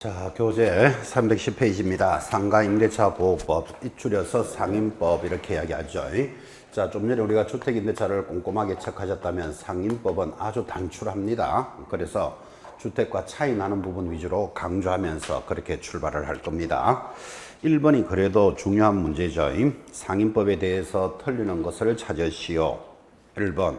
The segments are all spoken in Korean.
자, 교재 310페이지입니다. 상가임대차 보호법, 줄여서 상임법 이렇게 이야기하죠. 자, 좀 전에 우리가 주택임대차를 꼼꼼하게 체크하셨다면 상임법은 아주 단출합니다. 그래서 주택과 차이 나는 부분 위주로 강조하면서 그렇게 출발을 할 겁니다. 1번이 그래도 중요한 문제죠. 상임법에 대해서 틀리는 것을 찾으시오. 1번.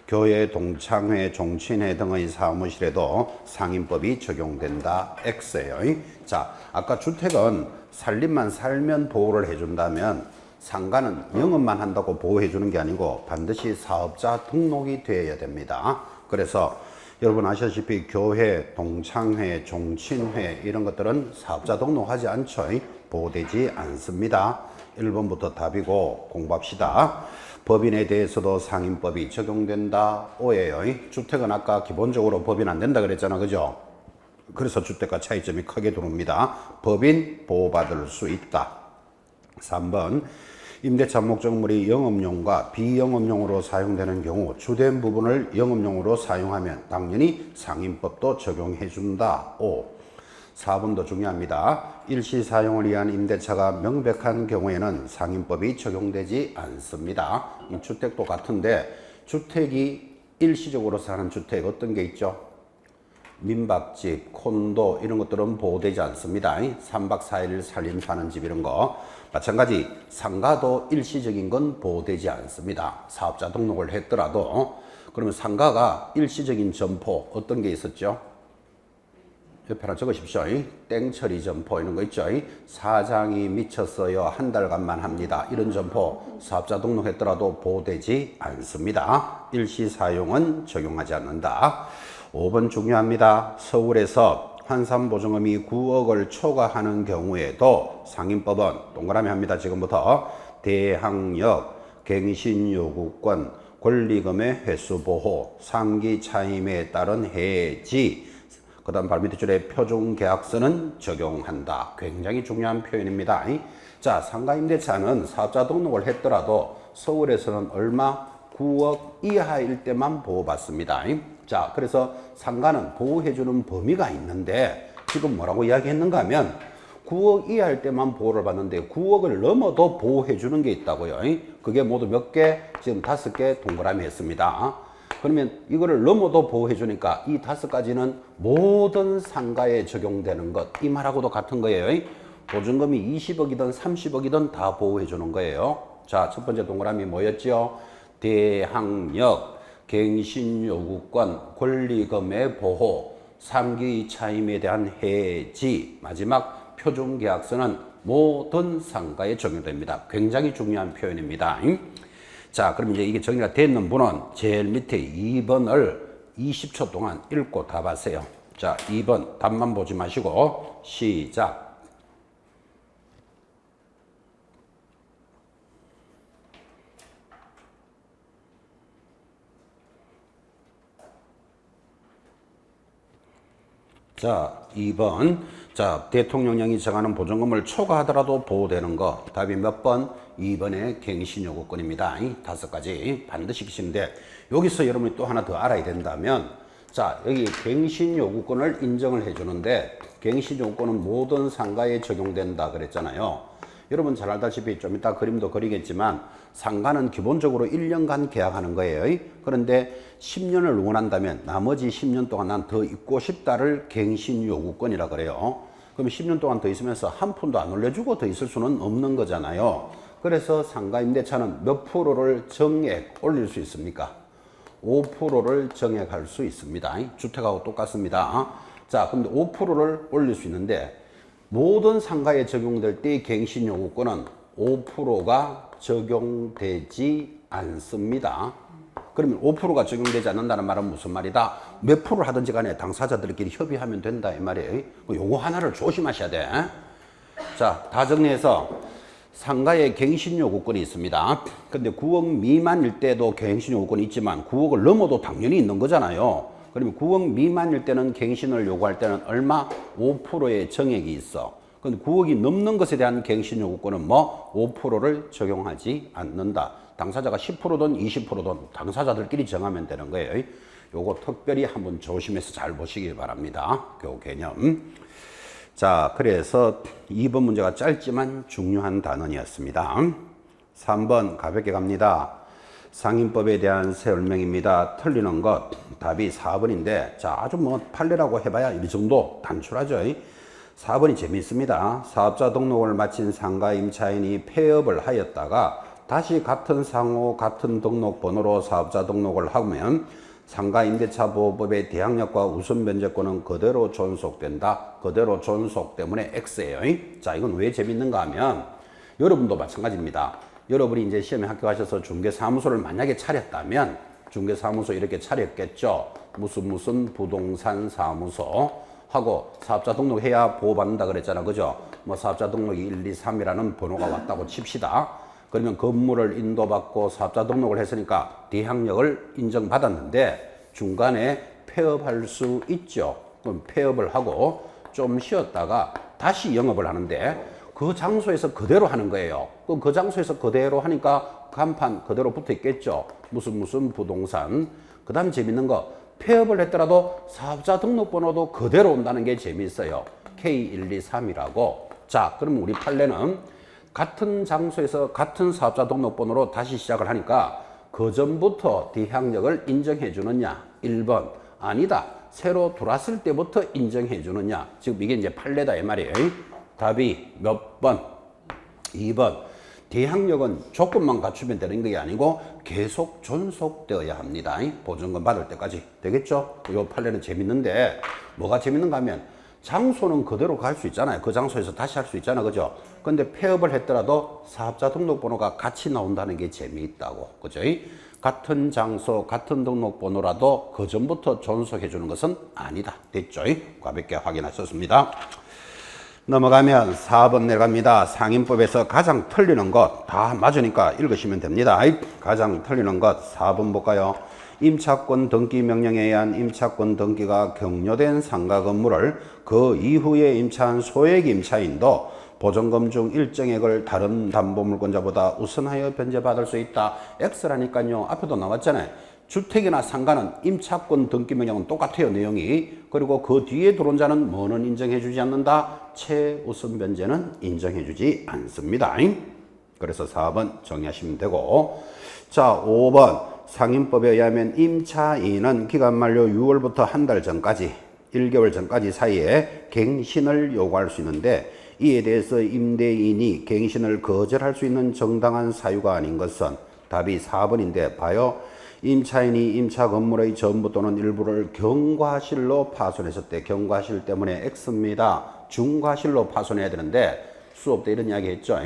교회, 동창회, 종친회 등의 사무실에도 상임법이 적용된다. X예요. 자, 아까 주택은 살림만 살면 보호를 해준다면 상가는 영업만 한다고 보호해 주는 게 아니고 반드시 사업자 등록이 되어야 됩니다. 그래서 여러분 아시다시피 교회, 동창회, 종친회 이런 것들은 사업자 등록하지 않죠. 보호되지 않습니다. 1번부터 답이고 공부합시다. 법인에 대해서도 상임법이 적용된다. O예요. 주택은 아까 기본적으로 법인 안 된다 그랬잖아. 그죠? 그래서 주택과 차이점이 크게 들어옵니다. 법인 보호받을 수 있다. 3번. 임대차 목적물이 영업용과 비영업용으로 사용되는 경우 주된 부분을 영업용으로 사용하면 당연히 상임법도 적용해 준다. O. 4번도 중요합니다. 일시 사용을 위한 임대차가 명백한 경우에는 상임법이 적용되지 않습니다. 이 주택도 같은데 주택이 일시적으로 사는 주택 어떤 게 있죠? 민박집, 콘도 이런 것들은 보호되지 않습니다. 3박 4일 살림 사는 집 이런 거. 마찬가지 상가도 일시적인 건 보호되지 않습니다. 사업자 등록을 했더라도. 그러면 상가가 일시적인 점포 어떤 게 있었죠? 옆에 하나 적으십시오. 땡처리 점포 이런 거 있죠. 사장이 미쳤어요. 한 달간만 합니다. 이런 점포 사업자 등록했더라도 보호되지 않습니다. 일시 사용은 적용하지 않는다. 5번 중요합니다. 서울에서 환산보증금이 9억을 초과하는 경우에도 상임법은 동그라미 합니다. 지금부터 대항력, 갱신요구권, 권리금의 횟수보호, 상기 차임에 따른 해지, 그 다음 발 밑에 줄에 표준계약서는 적용한다. 굉장히 중요한 표현입니다. 자, 상가임대차는 사업자 등록을 했더라도 서울에서는 얼마? 9억 이하일 때만 보호받습니다. 자, 그래서 상가는 보호해주는 범위가 있는데 지금 뭐라고 이야기했는가 하면 9억 이하일 때만 보호를 받는데 9억을 넘어도 보호해주는 게 있다고요. 그게 모두 몇 개? 지금 5개 동그라미 했습니다. 그러면 이거를 넘어도 보호해 주니까 이 5가지는 모든 상가에 적용되는 것, 이 말하고도 같은 거예요. 보증금이 20억이든 30억이든 다 보호해 주는 거예요. 자, 첫 번째 동그라미 뭐였죠? 대항력, 갱신요구권, 권리금의 보호, 상기 차임에 대한 해지, 마지막 표준계약서는 모든 상가에 적용됩니다. 굉장히 중요한 표현입니다. 자, 그럼 이제 이게 정리가 되는 분은 제일 밑에 2번을 20초 동안 읽고 답하세요. 자, 2번 답만 보지 마시고 시작. 자, 2번. 자, 대통령령이 정하는 보증금을 초과하더라도 보호되는 거. 답이 몇 번? 2번의 갱신요구권입니다. 5가지 반드시 기시는데 여기서 여러분이 또 하나 더 알아야 된다면, 자, 여기 갱신요구권을 인정을 해주는데 갱신요구권은 모든 상가에 적용된다 그랬잖아요. 여러분 잘 알다시피 좀 이따 그림도 그리겠지만 상가는 기본적으로 1년간 계약하는 거예요. 그런데 10년을 원한다면 나머지 10년 동안 난 더 있고 싶다를 갱신요구권이라 그래요. 그럼 10년 동안 더 있으면서 한 푼도 안 올려주고 더 있을 수는 없는 거잖아요. 그래서 상가임대차는 몇 프로를 정액 올릴 수 있습니까? 5%를 정액할 수 있습니다. 주택하고 똑같습니다. 자, 근데 5%를 올릴 수 있는데 모든 상가에 적용될 때 갱신요구권은 5%가 적용되지 않습니다. 그러면 5%가 적용되지 않는다는 말은 무슨 말이다? 몇 프로를 하든지 간에 당사자들끼리 협의하면 된다 이 말이에요. 요거 하나를 조심하셔야 돼. 자, 다 정리해서 상가에 갱신요구권이 있습니다. 근데 9억 미만일 때도 갱신요구권이 있지만 9억을 넘어도 당연히 있는 거잖아요. 그러면 9억 미만일 때는 갱신을 요구할 때는 얼마? 5%의 정액이 있어. 근데 9억이 넘는 것에 대한 갱신요구권은 뭐? 5%를 적용하지 않는다. 당사자가 10%든 20%든 당사자들끼리 정하면 되는 거예요. 요거 특별히 한번 조심해서 잘 보시기 바랍니다. 그 개념. 자, 그래서 2번 문제가 짧지만 중요한 단원이었습니다. 3번 가볍게 갑니다. 상인법에 대한 설명입니다. 틀리는 것 답이 4번인데 자, 아주 뭐 판례라고 해봐야 이 정도 단출하죠. 4번이 재미있습니다. 사업자 등록을 마친 상가 임차인이 폐업을 하였다가 다시 같은 상호 같은 등록번호로 사업자 등록을 하면 상가 임대차 보호법의 대항력과 우선 변제권은 그대로 존속된다. 그대로 존속 때문에 X예요. 자, 이건 왜 재밌는가 하면 여러분도 마찬가지입니다. 여러분이 이제 시험에 합격하셔서 중개사무소를 만약에 차렸다면 중개사무소 이렇게 차렸겠죠. 무슨 부동산 사무소 하고 사업자 등록해야 보호받는다 그랬잖아. 그죠? 뭐 사업자 등록이 1, 2, 3이라는 번호가 왔다고 칩시다. 그러면 건물을 인도받고 사업자 등록을 했으니까 대항력을 인정받았는데 중간에 폐업할 수 있죠. 그럼 폐업을 하고 좀 쉬었다가 다시 영업을 하는데 그 장소에서 그대로 하는 거예요. 그럼 그 장소에서 그대로 하니까 간판 그대로 붙어 있겠죠. 무슨 부동산. 그 다음 재밌는 거 폐업을 했더라도 사업자 등록번호도 그대로 온다는 게 재미있어요. K123이라고. 자, 그럼 우리 판례는 같은 장소에서 같은 사업자 등록번호로 다시 시작을 하니까 그 전부터 대항력을 인정해 주느냐? 1번. 아니다. 새로 들어왔을 때부터 인정해 주느냐? 지금 이게 이제 판례다 이 말이에요. 답이 몇 번? 2번. 대항력은 조건만 갖추면 되는 게 아니고 계속 존속되어야 합니다. 보증금 받을 때까지. 되겠죠? 이 판례는 재밌는데 뭐가 재밌는가 하면 장소는 그대로 갈 수 있잖아요. 그 장소에서 다시 할 수 있잖아. 그죠? 근데 폐업을 했더라도 사업자 등록번호가 같이 나온다는 게 재미있다고. 그죠? 같은 장소, 같은 등록번호라도 그 전부터 존속해 주는 것은 아니다. 됐죠? 가볍게 확인하셨습니다. 넘어가면 4번 내려갑니다. 상인법에서 가장 틀리는 것 다 맞으니까 읽으시면 됩니다. 가장 틀리는 것 4번 볼까요? 임차권 등기 명령에 의한 임차권 등기가 격려된 상가 건물을 그 이후에 임차한 소액 임차인도 보증금 중 일정액을 다른 담보물권자보다 우선하여 변제받을 수 있다. X라니까요. 앞에도 나왔잖아요. 주택이나 상가는 임차권 등기 명령은 똑같아요. 내용이. 그리고 그 뒤에 들어온 자는 뭐는 인정해 주지 않는다? 최우선 변제는 인정해 주지 않습니다. 그래서 4번 정리하시면 되고, 자 5번 상인법에 의하면 임차인은 기간 만료 6월부터 한 달 전까지 1개월 전까지 사이에 갱신을 요구할 수 있는데 이에 대해서 임대인이 갱신을 거절할 수 있는 정당한 사유가 아닌 것은 답이 4번인데 봐요. 임차인이 임차 건물의 전부 또는 일부를 경과실로 파손했을 때 경과실 때문에 X입니다. 중과실로 파손해야 되는데 수업 때 이런 이야기 했죠.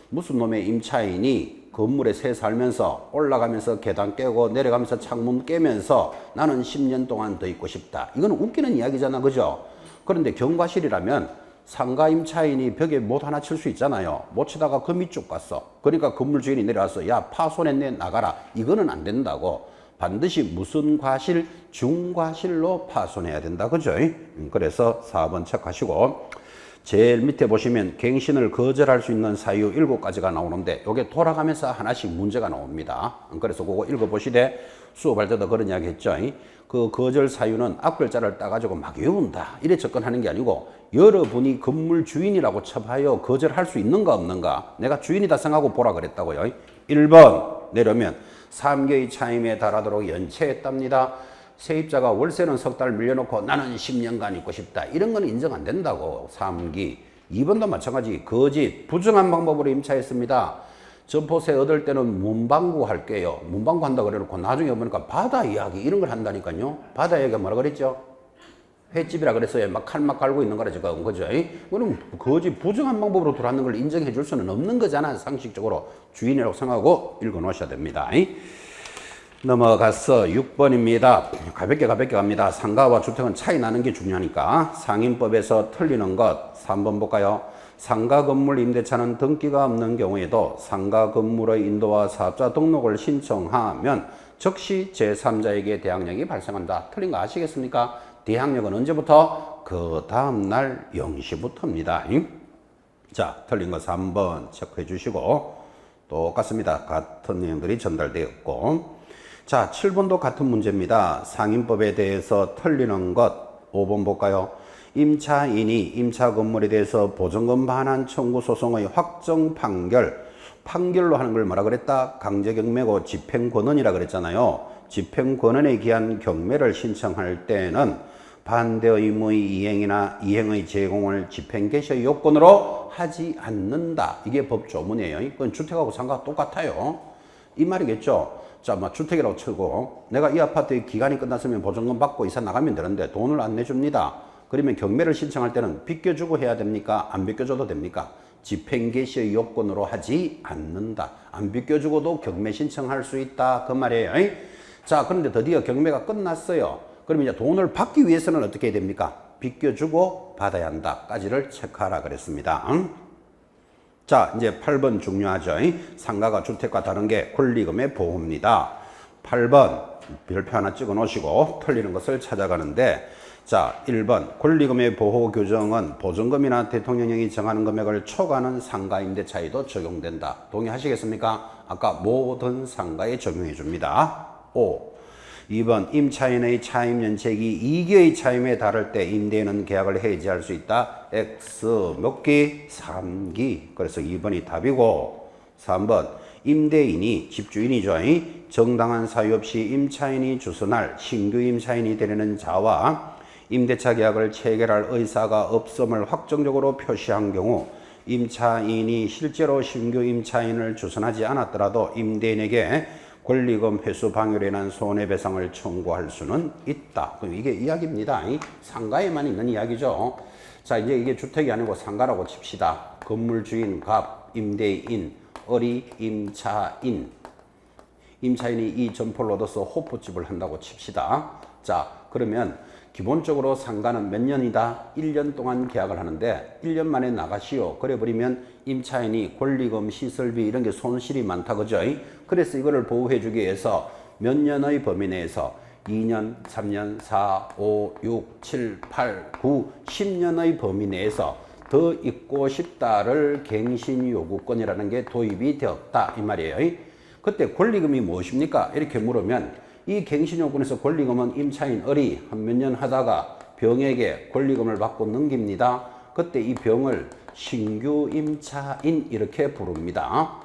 무슨 놈의 임차인이 건물에 새 살면서 올라가면서 계단 깨고 내려가면서 창문 깨면서 나는 10년 동안 더 있고 싶다. 이건 웃기는 이야기잖아. 그죠? 그런데 경과실이라면 상가 임차인이 벽에 못 하나 칠 수 있잖아요. 못 치다가 금이 쭉 갔어. 그러니까 건물 주인이 내려와서 야 파손했네 나가라. 이거는 안 된다고. 반드시 무슨 과실? 중과실로 파손해야 된다. 그죠? 그래서 4번 체크하시고 제일 밑에 보시면 갱신을 거절할 수 있는 사유 7가지가 나오는데 이게 돌아가면서 하나씩 문제가 나옵니다. 그래서 그거 읽어보시되 수업할 때도 그런 이야기 했죠. 그 거절 사유는 앞글자를 따가지고 막 외운다. 이래 접근하는 게 아니고 여러분이 건물 주인이라고 쳐봐요. 거절할 수 있는가 없는가. 내가 주인이다 생각하고 보라 그랬다고요. 1번 내려면 3개의 차임에 달하도록 연체했답니다. 세입자가 월세는 석 달 밀려놓고 나는 10년간 있고 싶다. 이런 건 인정 안 된다고. 3기. 2번도 마찬가지. 거짓. 부정한 방법으로 임차했습니다. 점포세 얻을 때는 문방구 할게요. 문방구 한다 그래놓고 나중에 보니까 바다 이야기 이런 걸 한다니까요. 바다 이야기가 뭐라 그랬죠? 횟집이라 그랬어요. 막 칼 막 갈고 있는 거라 지금. 그죠? 그럼 거짓 부정한 방법으로 들어왔는 걸 인정해 줄 수는 없는 거잖아. 상식적으로 주인이라고 생각하고 읽어 놓으셔야 됩니다. 넘어가서 6번입니다. 가볍게 갑니다. 상가와 주택은 차이 나는 게 중요하니까 상인법에서 틀리는 것 3번 볼까요? 상가 건물 임대차는 등기가 없는 경우에도 상가 건물의 인도와 사업자 등록을 신청하면 즉시 제3자에게 대항력이 발생한다. 틀린 거 아시겠습니까? 대항력은 언제부터? 그 다음날 0시부터입니다. 자, 틀린 거 3번 체크해 주시고 똑같습니다. 같은 내용들이 전달되었고 자, 7번도 같은 문제입니다. 상인법에 대해서 틀리는 것 5번 볼까요? 임차인이 임차 건물에 대해서 보증금 반환 청구 소송의 확정 판결로 하는 걸 뭐라 그랬다? 강제경매고 집행권원이라 그랬잖아요. 집행권원에 기한 경매를 신청할 때는 반대 의무의 이행이나 이행의 제공을 집행개시의 요건으로 하지 않는다. 이게 법조문이에요. 그건 주택하고 상가가 똑같아요. 이 말이겠죠. 자, 주택이라고 치고 내가 이 아파트의 기간이 끝났으면 보증금 받고 이사 나가면 되는데 돈을 안 내줍니다. 그러면 경매를 신청할 때는 비껴주고 해야 됩니까? 안 비껴줘도 됩니까? 집행개시의 요건으로 하지 않는다. 안 비껴주고도 경매 신청할 수 있다. 그 말이에요. 자, 그런데 드디어 경매가 끝났어요. 그러면 이제 돈을 받기 위해서는 어떻게 해야 됩니까? 비껴주고 받아야 한다. 까지를 체크하라 그랬습니다. 자, 이제 8번 중요하죠. 상가가 주택과 다른 게 권리금의 보호입니다. 8번 별표 하나 찍어 놓으시고 틀리는 것을 찾아가는데, 자, 1번 권리금의 보호 규정은 보증금이나 대통령령이 정하는 금액을 초과하는 상가임대 차이도 적용된다. 동의하시겠습니까? 아까 모든 상가에 적용해 줍니다. 5. 2번 임차인의 차임 연체기 2기의 차임에 달할 때 임대인은 계약을 해지할 수 있다. X 몇 기? 3기. 그래서 2번이 답이고, 3번 임대인이 집주인이죠. 정당한 사유 없이 임차인이 주선할 신규 임차인이 되려는 자와 임대차 계약을 체결할 의사가 없음을 확정적으로 표시한 경우 임차인이 실제로 신규 임차인을 주선하지 않았더라도 임대인에게 권리금 회수 방해로 인한 손해배상을 청구할 수는 있다. 그럼 이게 이야기입니다. 상가에만 있는 이야기죠. 자, 이제 이게 주택이 아니고 상가라고 칩시다. 건물주인, 갑, 임대인, 어리, 임차인. 임차인이 이 점포를 얻어서 호프집을 한다고 칩시다. 자, 그러면 기본적으로 상가는 몇 년이다? 1년 동안 계약을 하는데 1년 만에 나가시오. 그래 버리면 임차인이 권리금, 시설비 이런 게 손실이 많다. 그죠? 그래서 이거를 보호해 주기 위해서 몇 년의 범위 내에서 2년, 3년, 4, 5, 6, 7, 8, 9, 10년의 범위 내에서 더 있고 싶다를 갱신 요구권이라는 게 도입이 되었다. 이 말이에요. 그때 권리금이 무엇입니까? 이렇게 물으면 이 갱신요건에서 권리금은 임차인 어리 한 몇 년 하다가 병에게 권리금을 받고 넘깁니다. 그때 이 병을 신규 임차인 이렇게 부릅니다.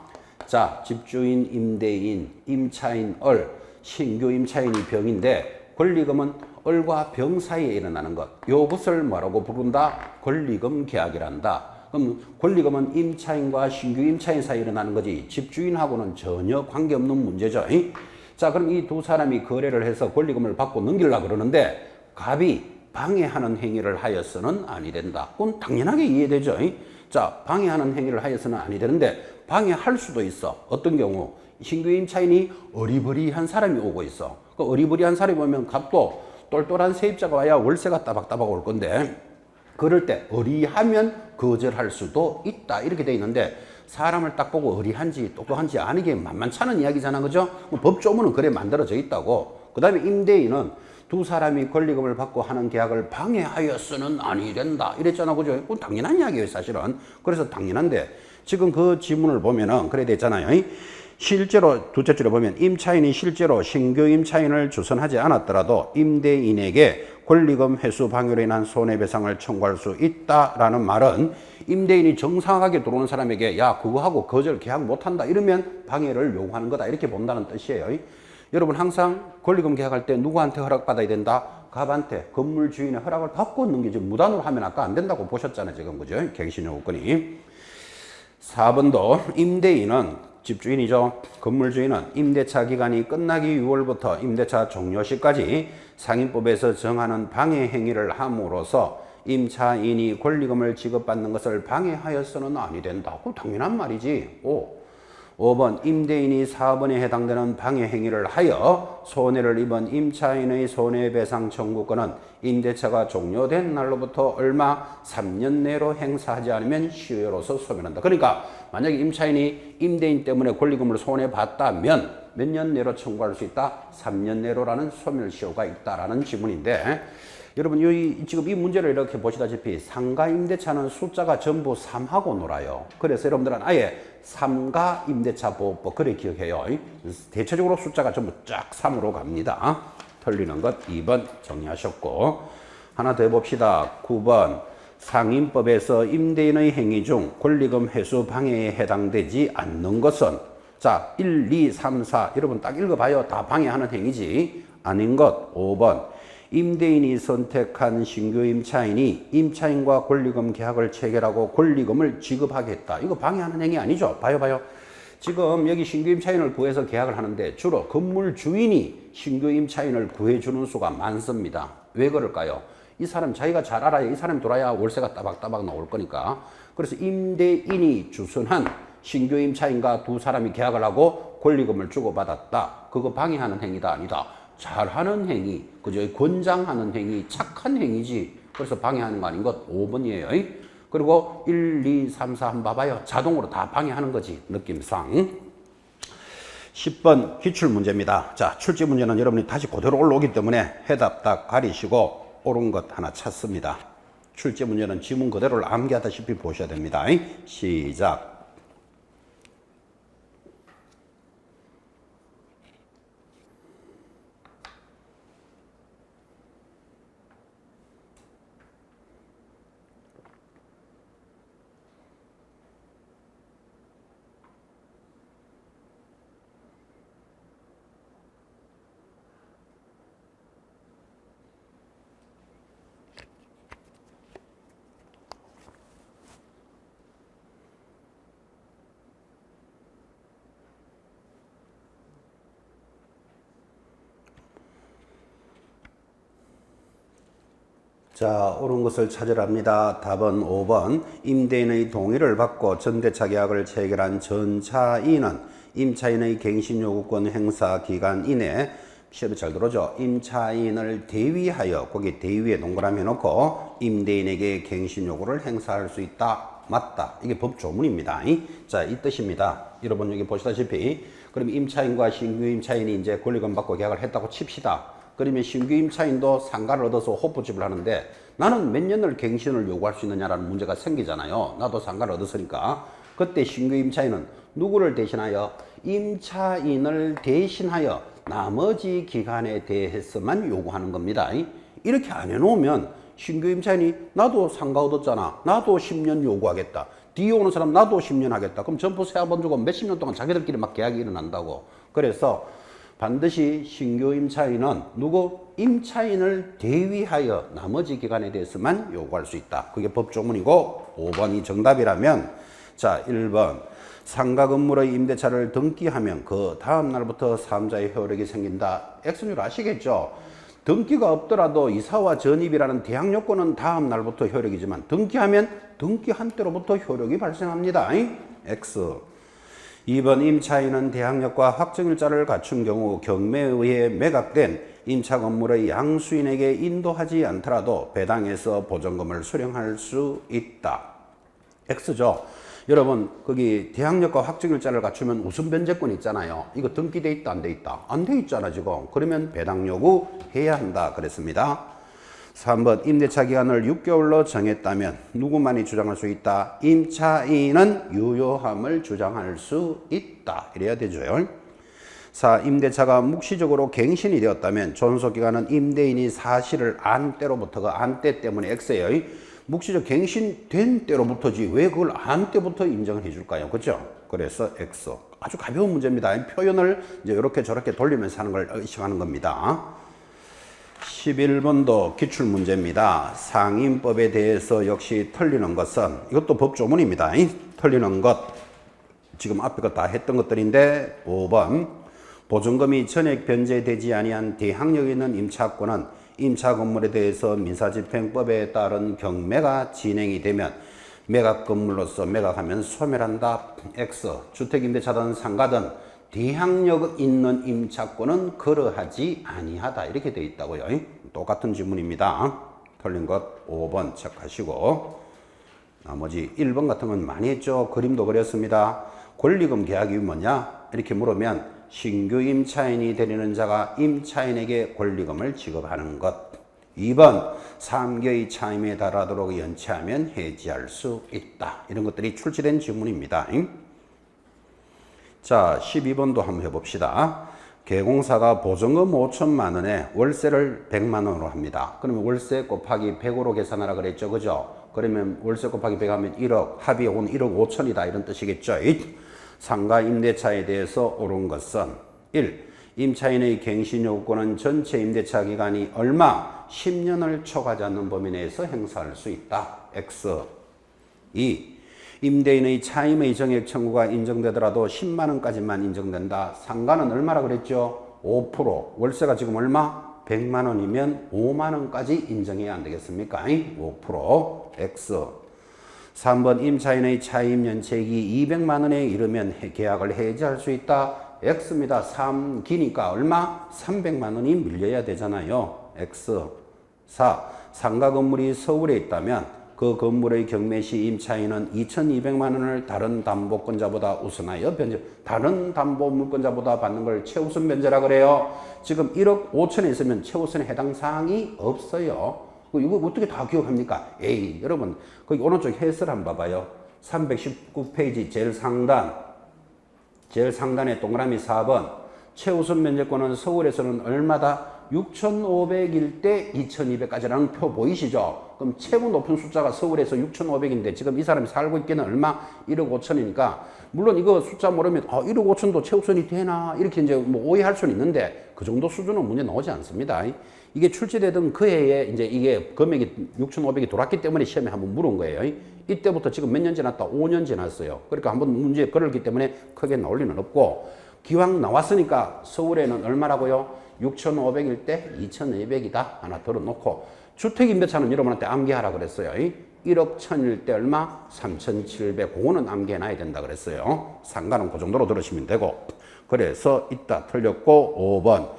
자, 집주인, 임대인, 임차인 얼, 신규 임차인이 병인데 권리금은 얼과 병 사이에 일어나는 것. 요것을 뭐라고 부른다? 권리금 계약이란다. 그럼 권리금은 임차인과 신규 임차인 사이에 일어나는 거지 집주인하고는 전혀 관계없는 문제죠. 자, 그럼 이 두 사람이 거래를 해서 권리금을 받고 넘기려고 그러는데 갑이 방해하는 행위를 하여서는 아니 된다. 그건 당연하게 이해되죠. 자, 방해하는 행위를 하여서는 아니 되는데 방해할 수도 있어. 어떤 경우? 신규 임차인이 어리버리한 사람이 오고 있어. 그 어리버리한 사람이 오면 갑도 똘똘한 세입자가 와야 월세가 따박따박 올 건데 그럴 때 어리하면 거절할 수도 있다. 이렇게 돼 있는데 사람을 딱 보고 어리한지 똑똑한지 아는 게 만만찮은 이야기잖아. 그죠? 법조문은 그래 만들어져 있다고. 그 다음에 임대인은 두 사람이 권리금을 받고 하는 계약을 방해하여서는 아니 된다. 이랬잖아. 그죠? 그건 당연한 이야기예요, 사실은. 그래서 당연한데 지금 그 지문을 보면은 그래 됐잖아요. 실제로 둘째 줄에 보면 임차인이 실제로 신규 임차인을 주선하지 않았더라도 임대인에게 권리금 회수 방해로 인한 손해배상을 청구할 수 있다라는 말은 임대인이 정상하게 들어오는 사람에게 야 그거 하고 거절 계약 못한다 이러면 방해를 요구하는 거다 이렇게 본다는 뜻이에요. 여러분 항상 권리금 계약할 때 누구한테 허락받아야 된다? 갑한테 건물 주인의 허락을 받고 넘기지 무단으로 하면 아까 안 된다고 보셨잖아요. 지금 그죠? 갱신요건이. 4번도 임대인은 집주인이죠. 건물주인은 임대차 기간이 끝나기 6월부터 임대차 종료 시까지 상인법에서 정하는 방해 행위를 함으로써 임차인이 권리금을 지급받는 것을 방해하여서는 아니 된다. 그건 당연한 말이지. 5번 임대인이 4번에 해당되는 방해 행위를 하여 손해를 입은 임차인의 손해배상 청구권은 임대차가 종료된 날로부터 얼마 3년 내로 행사하지 않으면 시효로서 소멸한다. 그러니까 만약에 임차인이 임대인 때문에 권리금을 손해봤다면 몇 년 내로 청구할 수 있다? 3년 내로라는 소멸시효가 있다라는 지문인데 여러분 지금 이 문제를 이렇게 보시다시피 상가 임대차는 숫자가 전부 3하고 놀아요. 그래서 여러분들은 아예 상가 임대차 보호법 그래 기억해요. 대체적으로 숫자가 전부 쫙 3으로 갑니다. 틀리는 것 2번 정리하셨고 하나 더 해봅시다. 9번 상임법에서 임대인의 행위 중 권리금 회수 방해에 해당되지 않는 것은 자 1, 2, 3, 4 여러분 딱 읽어봐요. 다 방해하는 행위지 아닌 것. 5번 임대인이 선택한 신규 임차인이 임차인과 권리금 계약을 체결하고 권리금을 지급하겠다. 이거 방해하는 행위 아니죠? 봐요. 지금 여기 신규 임차인을 구해서 계약을 하는데 주로 건물 주인이 신규 임차인을 구해주는 수가 많습니다. 왜 그럴까요? 이 사람 자기가 잘 알아야 이 사람이 돌아야 월세가 따박따박 나올 거니까. 그래서 임대인이 주선한 신규 임차인과 두 사람이 계약을 하고 권리금을 주고받았다. 그거 방해하는 행위다 아니다. 잘하는 행위, 그죠? 권장하는 행위, 착한 행위지. 그래서 방해하는 거 아닌 것 5번이에요. 그리고 1, 2, 3, 4 한번 봐봐요. 자동으로 다 방해하는 거지, 느낌상. 10번 기출문제입니다. 자, 출제 문제는 여러분이 다시 그대로 올라오기 때문에 해답 딱 가리시고 옳은 것 하나 찾습니다. 출제 문제는 지문 그대로를 암기하다시피 보셔야 됩니다. 시작. 자, 옳은 것을 찾으랍니다. 답은 5번. 임대인의 동의를 받고 전대차 계약을 체결한 전차인은 임차인의 갱신요구권 행사 기간 이내 시험에 잘 들어오죠. 임차인을 대위하여 거기 대위에 동그라미 해놓고 임대인에게 갱신요구를 행사할 수 있다. 맞다. 이게 법조문입니다. 자, 이 뜻입니다. 여러분 여기 보시다시피 그럼 임차인과 신규 임차인이 이제 권리금 받고 계약을 했다고 칩시다. 그러면 신규 임차인도 상가를 얻어서 호프집을 하는데 나는 몇 년을 갱신을 요구할 수 있느냐라는 문제가 생기잖아요. 나도 상가를 얻었으니까. 그때 신규 임차인은 누구를 대신하여? 임차인을 대신하여 나머지 기간에 대해서만 요구하는 겁니다. 이렇게 안 해놓으면 신규 임차인이 나도 상가 얻었잖아. 나도 10년 요구하겠다. 뒤에 오는 사람 나도 10년 하겠다. 그럼 점포 세아번 주고 몇십 년 동안 자기들끼리 막 계약이 일어난다고. 그래서 반드시 신규 임차인은 누구? 임차인을 대위하여 나머지 기간에 대해서만 요구할 수 있다. 그게 법조문이고 5번이 정답이라면 자 1번 상가 건물의 임대차를 등기하면 그 다음 날부터 사업자의 효력이 생긴다. X줄 아시겠죠? 등기가 없더라도 이사와 전입이라는 대항 요건은 다음 날부터 효력이지만 등기하면 등기한 때로부터 효력이 발생합니다. X 2번 임차인은 대항력과 확정일자를 갖춘 경우 경매에 의해 매각된 임차 건물의 양수인에게 인도하지 않더라도 배당해서 보전금을 수령할 수 있다. X죠. 여러분 거기 대항력과 확정일자를 갖추면 우선 변제권 있잖아요. 이거 등기돼 있다 안 돼 있다? 안 돼 있잖아 지금. 그러면 배당 요구 해야 한다 그랬습니다. 3번 임대차 기간을 6개월로 정했다면 누구만이 주장할 수 있다? 임차인은 유효함을 주장할 수 있다. 이래야 되죠. 4. 임대차가 묵시적으로 갱신이 되었다면 존속기간은 임대인이 사실을 안 때로부터가 안 때 때문에 X예요. 묵시적 갱신된 때로부터지 왜 그걸 안 때부터 인정을 해줄까요? 그렇죠? 그래서 X. 아주 가벼운 문제입니다. 표현을 이제 이렇게 저렇게 돌리면서 하는 걸 의식하는 겁니다. 11번도 기출문제입니다. 상임법에 대해서 역시 틀리는 것은 이것도 법조문입니다. 틀리는 것 지금 앞에 거 다 했던 것들인데 5번 보증금이 전액 변제되지 아니한 대항력 있는 임차권은 임차 건물에 대해서 민사집행법에 따른 경매가 진행이 되면 매각 건물로서 매각하면 소멸한다. X 주택임대차든 상가든 대항력 있는 임차권은 거래하지 아니하다. 이렇게 되어 있다고요. 똑같은 지문입니다. 틀린 것 5번 체크하시고 나머지 1번 같은 건 많이 했죠. 그림도 그렸습니다. 권리금 계약이 뭐냐? 이렇게 물으면 신규 임차인이 되려는 자가 임차인에게 권리금을 지급하는 것. 2번 3개의 차임에 달하도록 연체하면 해지할 수 있다. 이런 것들이 출제된 지문입니다. 자, 12번도 한번 해봅시다. 개공사가 보증금 5천만 원에 월세를 100만 원으로 합니다. 그러면 월세 곱하기 100으로 계산하라 그랬죠. 그죠? 그러면 월세 곱하기 100 하면 1억, 합이 온 1억 5천이다. 이런 뜻이겠죠. 상가 임대차에 대해서 옳은 것은 1. 임차인의 갱신 요구권은 전체 임대차 기간이 얼마? 10년을 초과하지 않는 범위 내에서 행사할 수 있다. X. 2. 임대인의 차임의 정액 청구가 인정되더라도 10만 원까지만 인정된다. 상가는 얼마라 그랬죠? 5%. 월세가 지금 얼마? 100만 원이면 5만 원까지 인정해야 안 되겠습니까? 5%. X. 3번 임차인의 차임 연체액이 200만 원에 이르면 계약을 해지할 수 있다. X입니다. 3기니까 얼마? 300만 원이 밀려야 되잖아요. X. 4. 상가 건물이 서울에 있다면 그 건물의 경매시 임차인은 2,200만 원을 다른 담보권자보다 우선하여 변제. 다른 담보 물권자보다 받는 걸 최우선 변제라 그래요. 지금 1억 5천에 있으면 최우선에 해당 사항이 없어요. 이거 어떻게 다 기억합니까? 에이, 여러분, 거기 오른쪽 해설 한번 봐봐요. 319페이지 제일 상단에 동그라미 4번. 최우선 면제권은 서울에서는 얼마다? 6,500일 때 2,200까지라는 표 보이시죠? 그럼 최고 높은 숫자가 서울에서 6,500인데 지금 이 사람이 살고 있기는 얼마? 1억 5천이니까 물론 이거 숫자 모르면 1억 5천도 최우선이 되나? 이렇게 이제 뭐 오해할 수는 있는데 그 정도 수준은 문제 나오지 않습니다. 이게 출제되던 그 해에 이제 이게 금액이 6,500이 돌았기 때문에 시험에 한번 물은 거예요. 이때부터 지금 몇 년 지났다? 5년 지났어요. 그러니까 한번 문제에 걸었기 때문에 크게 나올 리는 없고 기왕 나왔으니까 서울에는 얼마라고요? 6,500일 때 2,200이다. 하나 들어놓고 주택임대차는 여러분한테 암기하라 그랬어요. 1억 1,000일 때 얼마? 3,700. 그거는 암기해놔야 된다 그랬어요. 상가는 그 정도로 들으시면 되고. 그래서 이따 틀렸고 5번.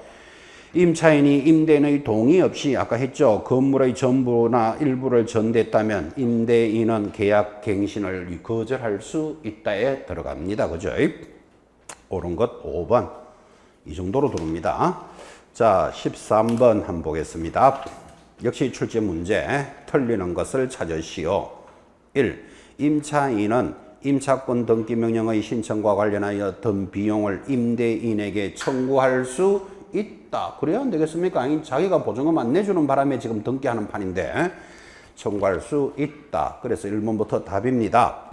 임차인이 임대인의 동의 없이 아까 했죠. 건물의 전부나 일부를 전대했다면 임대인은 계약 갱신을 거절할 수 있다에 들어갑니다. 그죠? 옳은 것 5번. 이 정도로 들어옵니다. 자, 13번 한번 보겠습니다. 역시 출제 문제. 틀리는 것을 찾으시오. 1. 임차인은 임차권 등기 명령의 신청과 관련하여 든 비용을 임대인에게 청구할 수 있다. 그래야 안 되겠습니까? 아니, 자기가 보증금 안 내주는 바람에 지금 등기하는 판인데 청구할 수 있다. 그래서 1번부터 답입니다.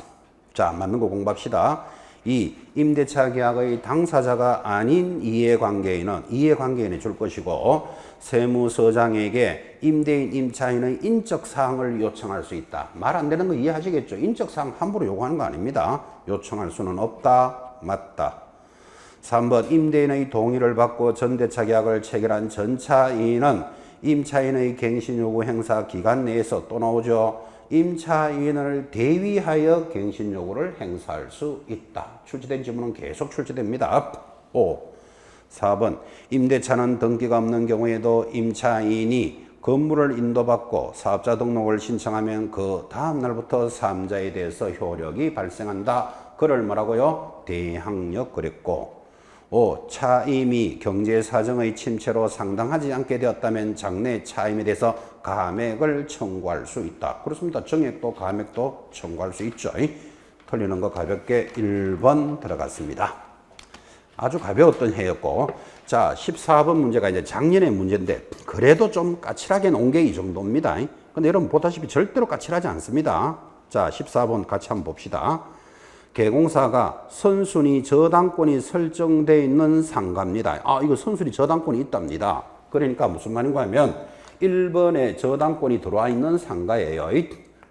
자, 맞는 거 공부합시다. 2. 임대차 계약의 당사자가 아닌 이해관계인이 줄 것이고 세무서장에게 임대인 임차인의 인적사항을 요청할 수 있다. 말 안 되는 거 이해하시겠죠? 인적사항 함부로 요구하는 거 아닙니다. 요청할 수는 없다. 맞다. 3번 임대인의 동의를 받고 전대차 계약을 체결한 전차인은 임차인의 갱신 요구 행사 기간 내에서 또 나오죠. 임차인을 대위하여 갱신 요구를 행사할 수 있다. 출제된 지문은 계속 출제됩니다. 5. 4번 임대차는 등기가 없는 경우에도 임차인이 건물을 인도받고 사업자 등록을 신청하면 그 다음 날부터 사업자에 대해서 효력이 발생한다. 그걸 뭐라고요? 대항력 그랬고 5. 차임이 경제사정의 침체로 상당하지 않게 되었다면 장래 차임에 대해서 감액을 청구할 수 있다. 그렇습니다. 정액도 감액도 청구할 수 있죠. 틀리는 거 가볍게 1번 들어갔습니다. 아주 가벼웠던 해였고 자 14번 문제가 이제 작년의 문제인데 그래도 좀 까칠하게 놓은 게 이 정도입니다. 근데 여러분 보다시피 절대로 까칠하지 않습니다. 자 14번 같이 한번 봅시다. 개공사가 선순위 저당권이 설정되어 있는 상가입니다. 이거 선순위 저당권이 있답니다. 그러니까 무슨 말인가 하면 1번에 저당권이 들어와 있는 상가예요.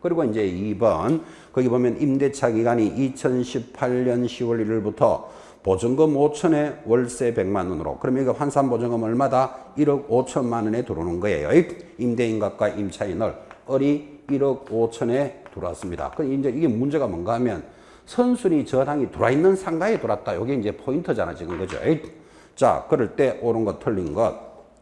그리고 이제 2번 거기 보면 임대차 기간이 2018년 10월 1일부터 보증금 5천에 월세 100만 원으로 그러면 이거 환산 보증금 얼마다? 1억 5천만 원에 들어오는 거예요. 임대인값과 임차인을 1억 5천에 들어왔습니다. 이제 이게 문제가 뭔가 하면 선순위 저당이 들어와 있는 상가에 들어왔다. 이게 이제 포인트잖아, 지금. 그죠? 자, 그럴 때 옳은 것, 틀린 것.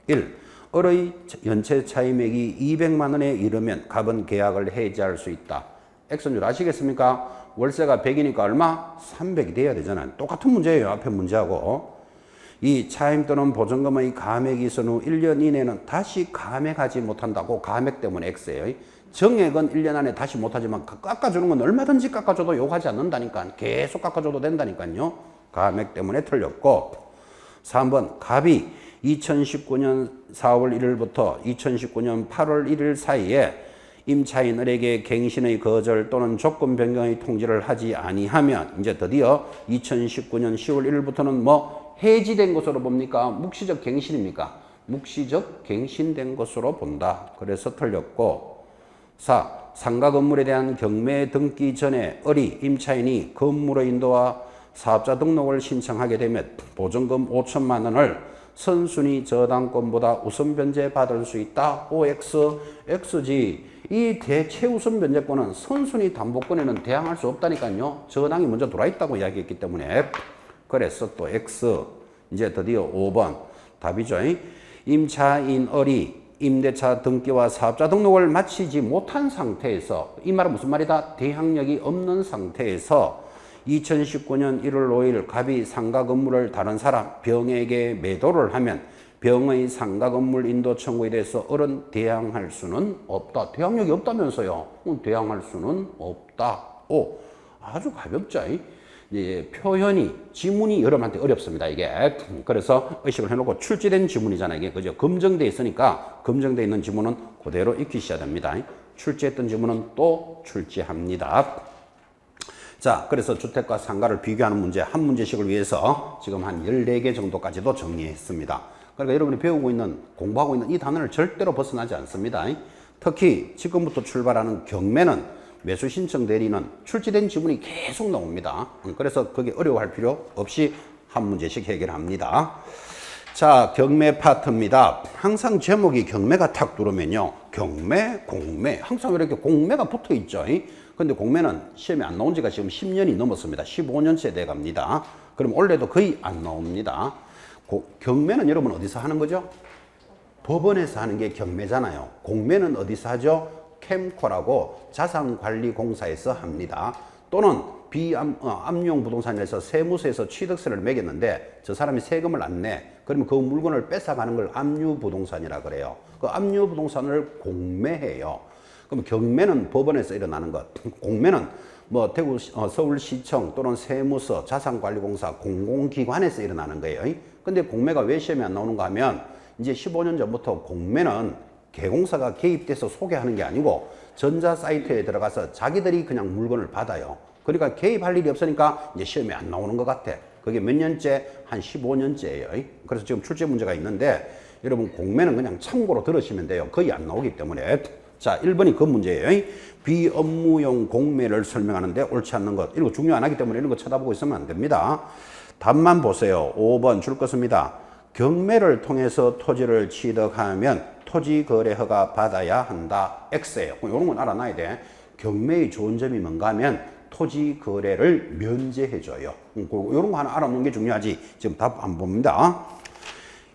1. 을의 연체 차임액이 200만 원에 이르면 갑은 계약을 해지할 수 있다. X는 아시겠습니까? 월세가 100이니까 얼마? 300이 돼야 되잖아요. 똑같은 문제예요. 앞에 문제하고. 이 차임 또는 보증금의 감액이 있은 후 1년 이내는 다시 감액하지 못한다고. 감액 때문에 X예요. 정액은 1년 안에 다시 못하지만 깎아주는 건 얼마든지 깎아줘도 욕하지 않는다니까. 계속 깎아줘도 된다니까요. 감액 때문에 틀렸고 3번 갑이 2019년 4월 1일부터 2019년 8월 1일 사이에 임차인을에게 갱신의 거절 또는 조건 변경의 통지를 하지 아니하면 이제 드디어 2019년 10월 1일부터는 뭐 해지된 것으로 봅니까? 묵시적 갱신입니까? 묵시적 갱신된 것으로 본다. 그래서 틀렸고 4. 상가 건물에 대한 경매 등기 전에 임차인이 건물의 인도와 사업자 등록을 신청하게 되면 보증금 5천만 원을 선순위 저당권보다 우선 변제 받을 수 있다. OX, XG. 이 대체우선 변제권은 선순위 담보권에는 대항할 수 없다니까요. 저당이 먼저 들어와 있다고 이야기했기 때문에. 그래서 또 X. 이제 드디어 5번 답이죠. 임차인을이 임대차 등기와 사업자 등록을 마치지 못한 상태에서, 이 말은 무슨 말이다? 대항력이 없는 상태에서 2019년 1월 5일 갑이 상가 건물을 다른 사람 병에게 매도를 하면 병의 상가 건물 인도 청구에 대해서 을은 대항할 수는 없다. 대항력이 없다면서요. 대항할 수는 없다. 오, 아주 가볍죠. 예, 표현이, 지문이 여러분한테 어렵습니다, 이게. 그래서 의식을 해놓고 출제된 지문이잖아요, 이게. 그죠? 검증돼 있으니까, 검증돼 있는 지문은 그대로 익히셔야 됩니다. 출제했던 지문은 또 출제합니다. 자, 그래서 주택과 상가를 비교하는 문제, 한 문제씩을 위해서 지금 한 14개 정도까지도 정리했습니다. 그러니까 여러분이 배우고 있는, 공부하고 있는 이 단어를 절대로 벗어나지 않습니다. 특히 지금부터 출발하는 경매는 매수 신청 대리는 출제된 지문이 계속 나옵니다. 그래서 그게 어려워할 필요 없이 한 문제씩 해결합니다. 자, 경매 파트입니다. 항상 제목이 경매가 탁 들어오면요. 경매, 공매. 항상 이렇게 공매가 붙어 있죠. 근데 공매는 시험에 안 나온 지가 지금 10년이 넘었습니다. 15년째 돼 갑니다. 그럼 올해도 거의 안 나옵니다. 경매는 여러분 어디서 하는 거죠? 법원에서 하는 게 경매잖아요. 공매는 어디서 하죠? 캠코라고 자산관리공사에서 합니다. 또는 암용 부동산에서 세무서에서 취득세를 매겼는데 저 사람이 세금을 안 내. 그러면 그 물건을 뺏어가는 걸 압류부동산이라 그래요. 그 압류부동산을 공매해요. 그럼 경매는 법원에서 일어나는 것. 공매는 뭐 대구 서울시청 또는 세무서, 자산관리공사, 공공기관에서 일어나는 거예요. 근데 공매가 왜 시험에 안 나오는가 하면 이제 15년 전부터 공매는 개공사가 개입돼서 소개하는 게 아니고 전자 사이트에 들어가서 자기들이 그냥 물건을 받아요. 그러니까 개입할 일이 없으니까 이제 시험에 안 나오는 것 같아. 그게 몇 년째? 한 15년째예요. 그래서 지금 출제 문제가 있는데 여러분 공매는 그냥 참고로 들으시면 돼요. 거의 안 나오기 때문에. 자, 1번이 그 문제예요. 비업무용 공매를 설명하는데 옳지 않는 것. 이런 거 중요 안 하기 때문에 이런 거 쳐다보고 있으면 안 됩니다. 답만 보세요. 5번 줄 것입니다. 경매를 통해서 토지를 취득하면 토지 거래 허가 받아야 한다. X예요. 이런 건 알아놔야 돼. 경매의 좋은 점이 뭔가 하면 토지 거래를 면제해줘요. 이런 거 하나 알아놓는 게 중요하지. 지금 답 안 봅니다.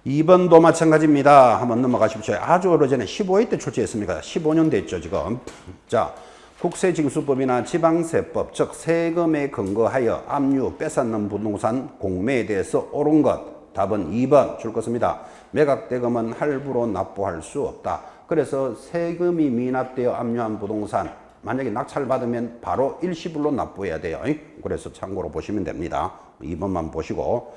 2번도 마찬가지입니다. 한번 넘어가십시오. 아주 오래전에 15회 때 출제했습니다. 15년 됐죠, 지금. 자, 국세징수법이나 지방세법, 즉 세금에 근거하여 압류, 뺏어놓는 부동산 공매에 대해서 옳은 것. 답은 2번 줄 것입니다. 매각대금은 할부로 납부할 수 없다. 그래서 세금이 미납되어 압류한 부동산, 만약에 낙찰받으면 바로 일시불로 납부해야 돼요. 그래서 참고로 보시면 됩니다. 2번만 보시고.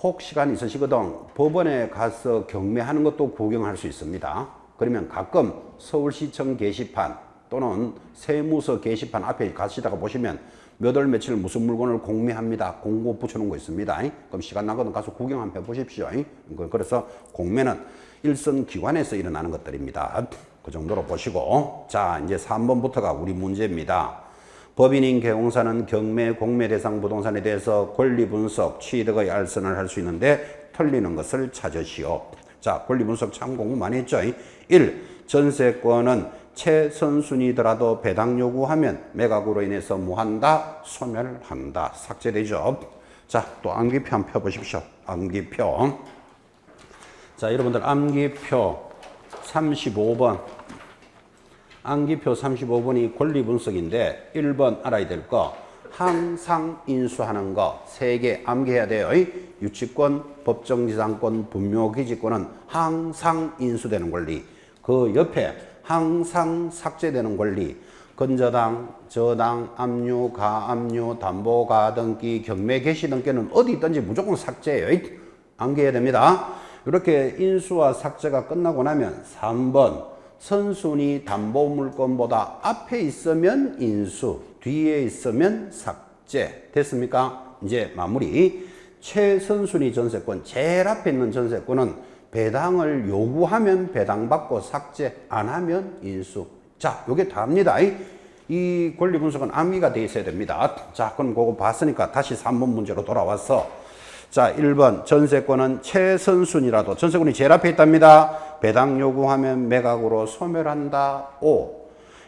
혹 시간 있으시거든 법원에 가서 경매하는 것도 구경할 수 있습니다. 그러면 가끔 서울시청 게시판 또는 세무서 게시판 앞에 가시다가 보시면 몇 월 며칠 무슨 물건을 공매합니다. 공고 붙여놓은 거 있습니다. 그럼 시간 나거든 가서 구경 한번 해보십시오. 그래서 공매는 일선 기관에서 일어나는 것들입니다. 그 정도로 보시고. 자, 이제 3번부터가 우리 문제입니다. 법인인 개공사는 경매, 공매 대상 부동산에 대해서 권리 분석, 취득의 알선을 할 수 있는데 틀리는 것을 찾으시오. 자, 권리 분석 참 공부 많이 했죠. 1. 전세권은 최선순위더라도 배당 요구하면 매각으로 인해서 무한다, 소멸한다, 삭제되죠. 자, 또 암기표 한번 펴보십시오. 암기표. 자, 여러분들 암기표 35번. 암기표 35번이 권리 분석인데 1번 알아야 될 거 항상 인수하는 거 3개 암기해야 돼요. 유치권, 법정지상권, 분묘기지권은 항상 인수되는 권리. 그 옆에 항상 삭제되는 권리. 건저당, 저당, 압류, 가압류, 담보, 가등기, 경매, 개시 등기는 어디 있든지 무조건 삭제예요. 암기해야 됩니다. 이렇게 인수와 삭제가 끝나고 나면 3번 선순위 담보물건보다 앞에 있으면 인수, 뒤에 있으면 삭제. 됐습니까? 이제 마무리. 최선순위 전세권, 제일 앞에 있는 전세권은 배당을 요구하면 배당받고 삭제 안 하면 인수. 자, 요게 다입니다. 이 권리 분석은 암기가 돼 있어야 됩니다. 자, 그럼 그거 봤으니까 다시 3번 문제로 돌아왔어. 자, 1번 전세권은 최선순위라도 전세권이 제일 앞에 있답니다. 배당 요구하면 매각으로 소멸한다. 5.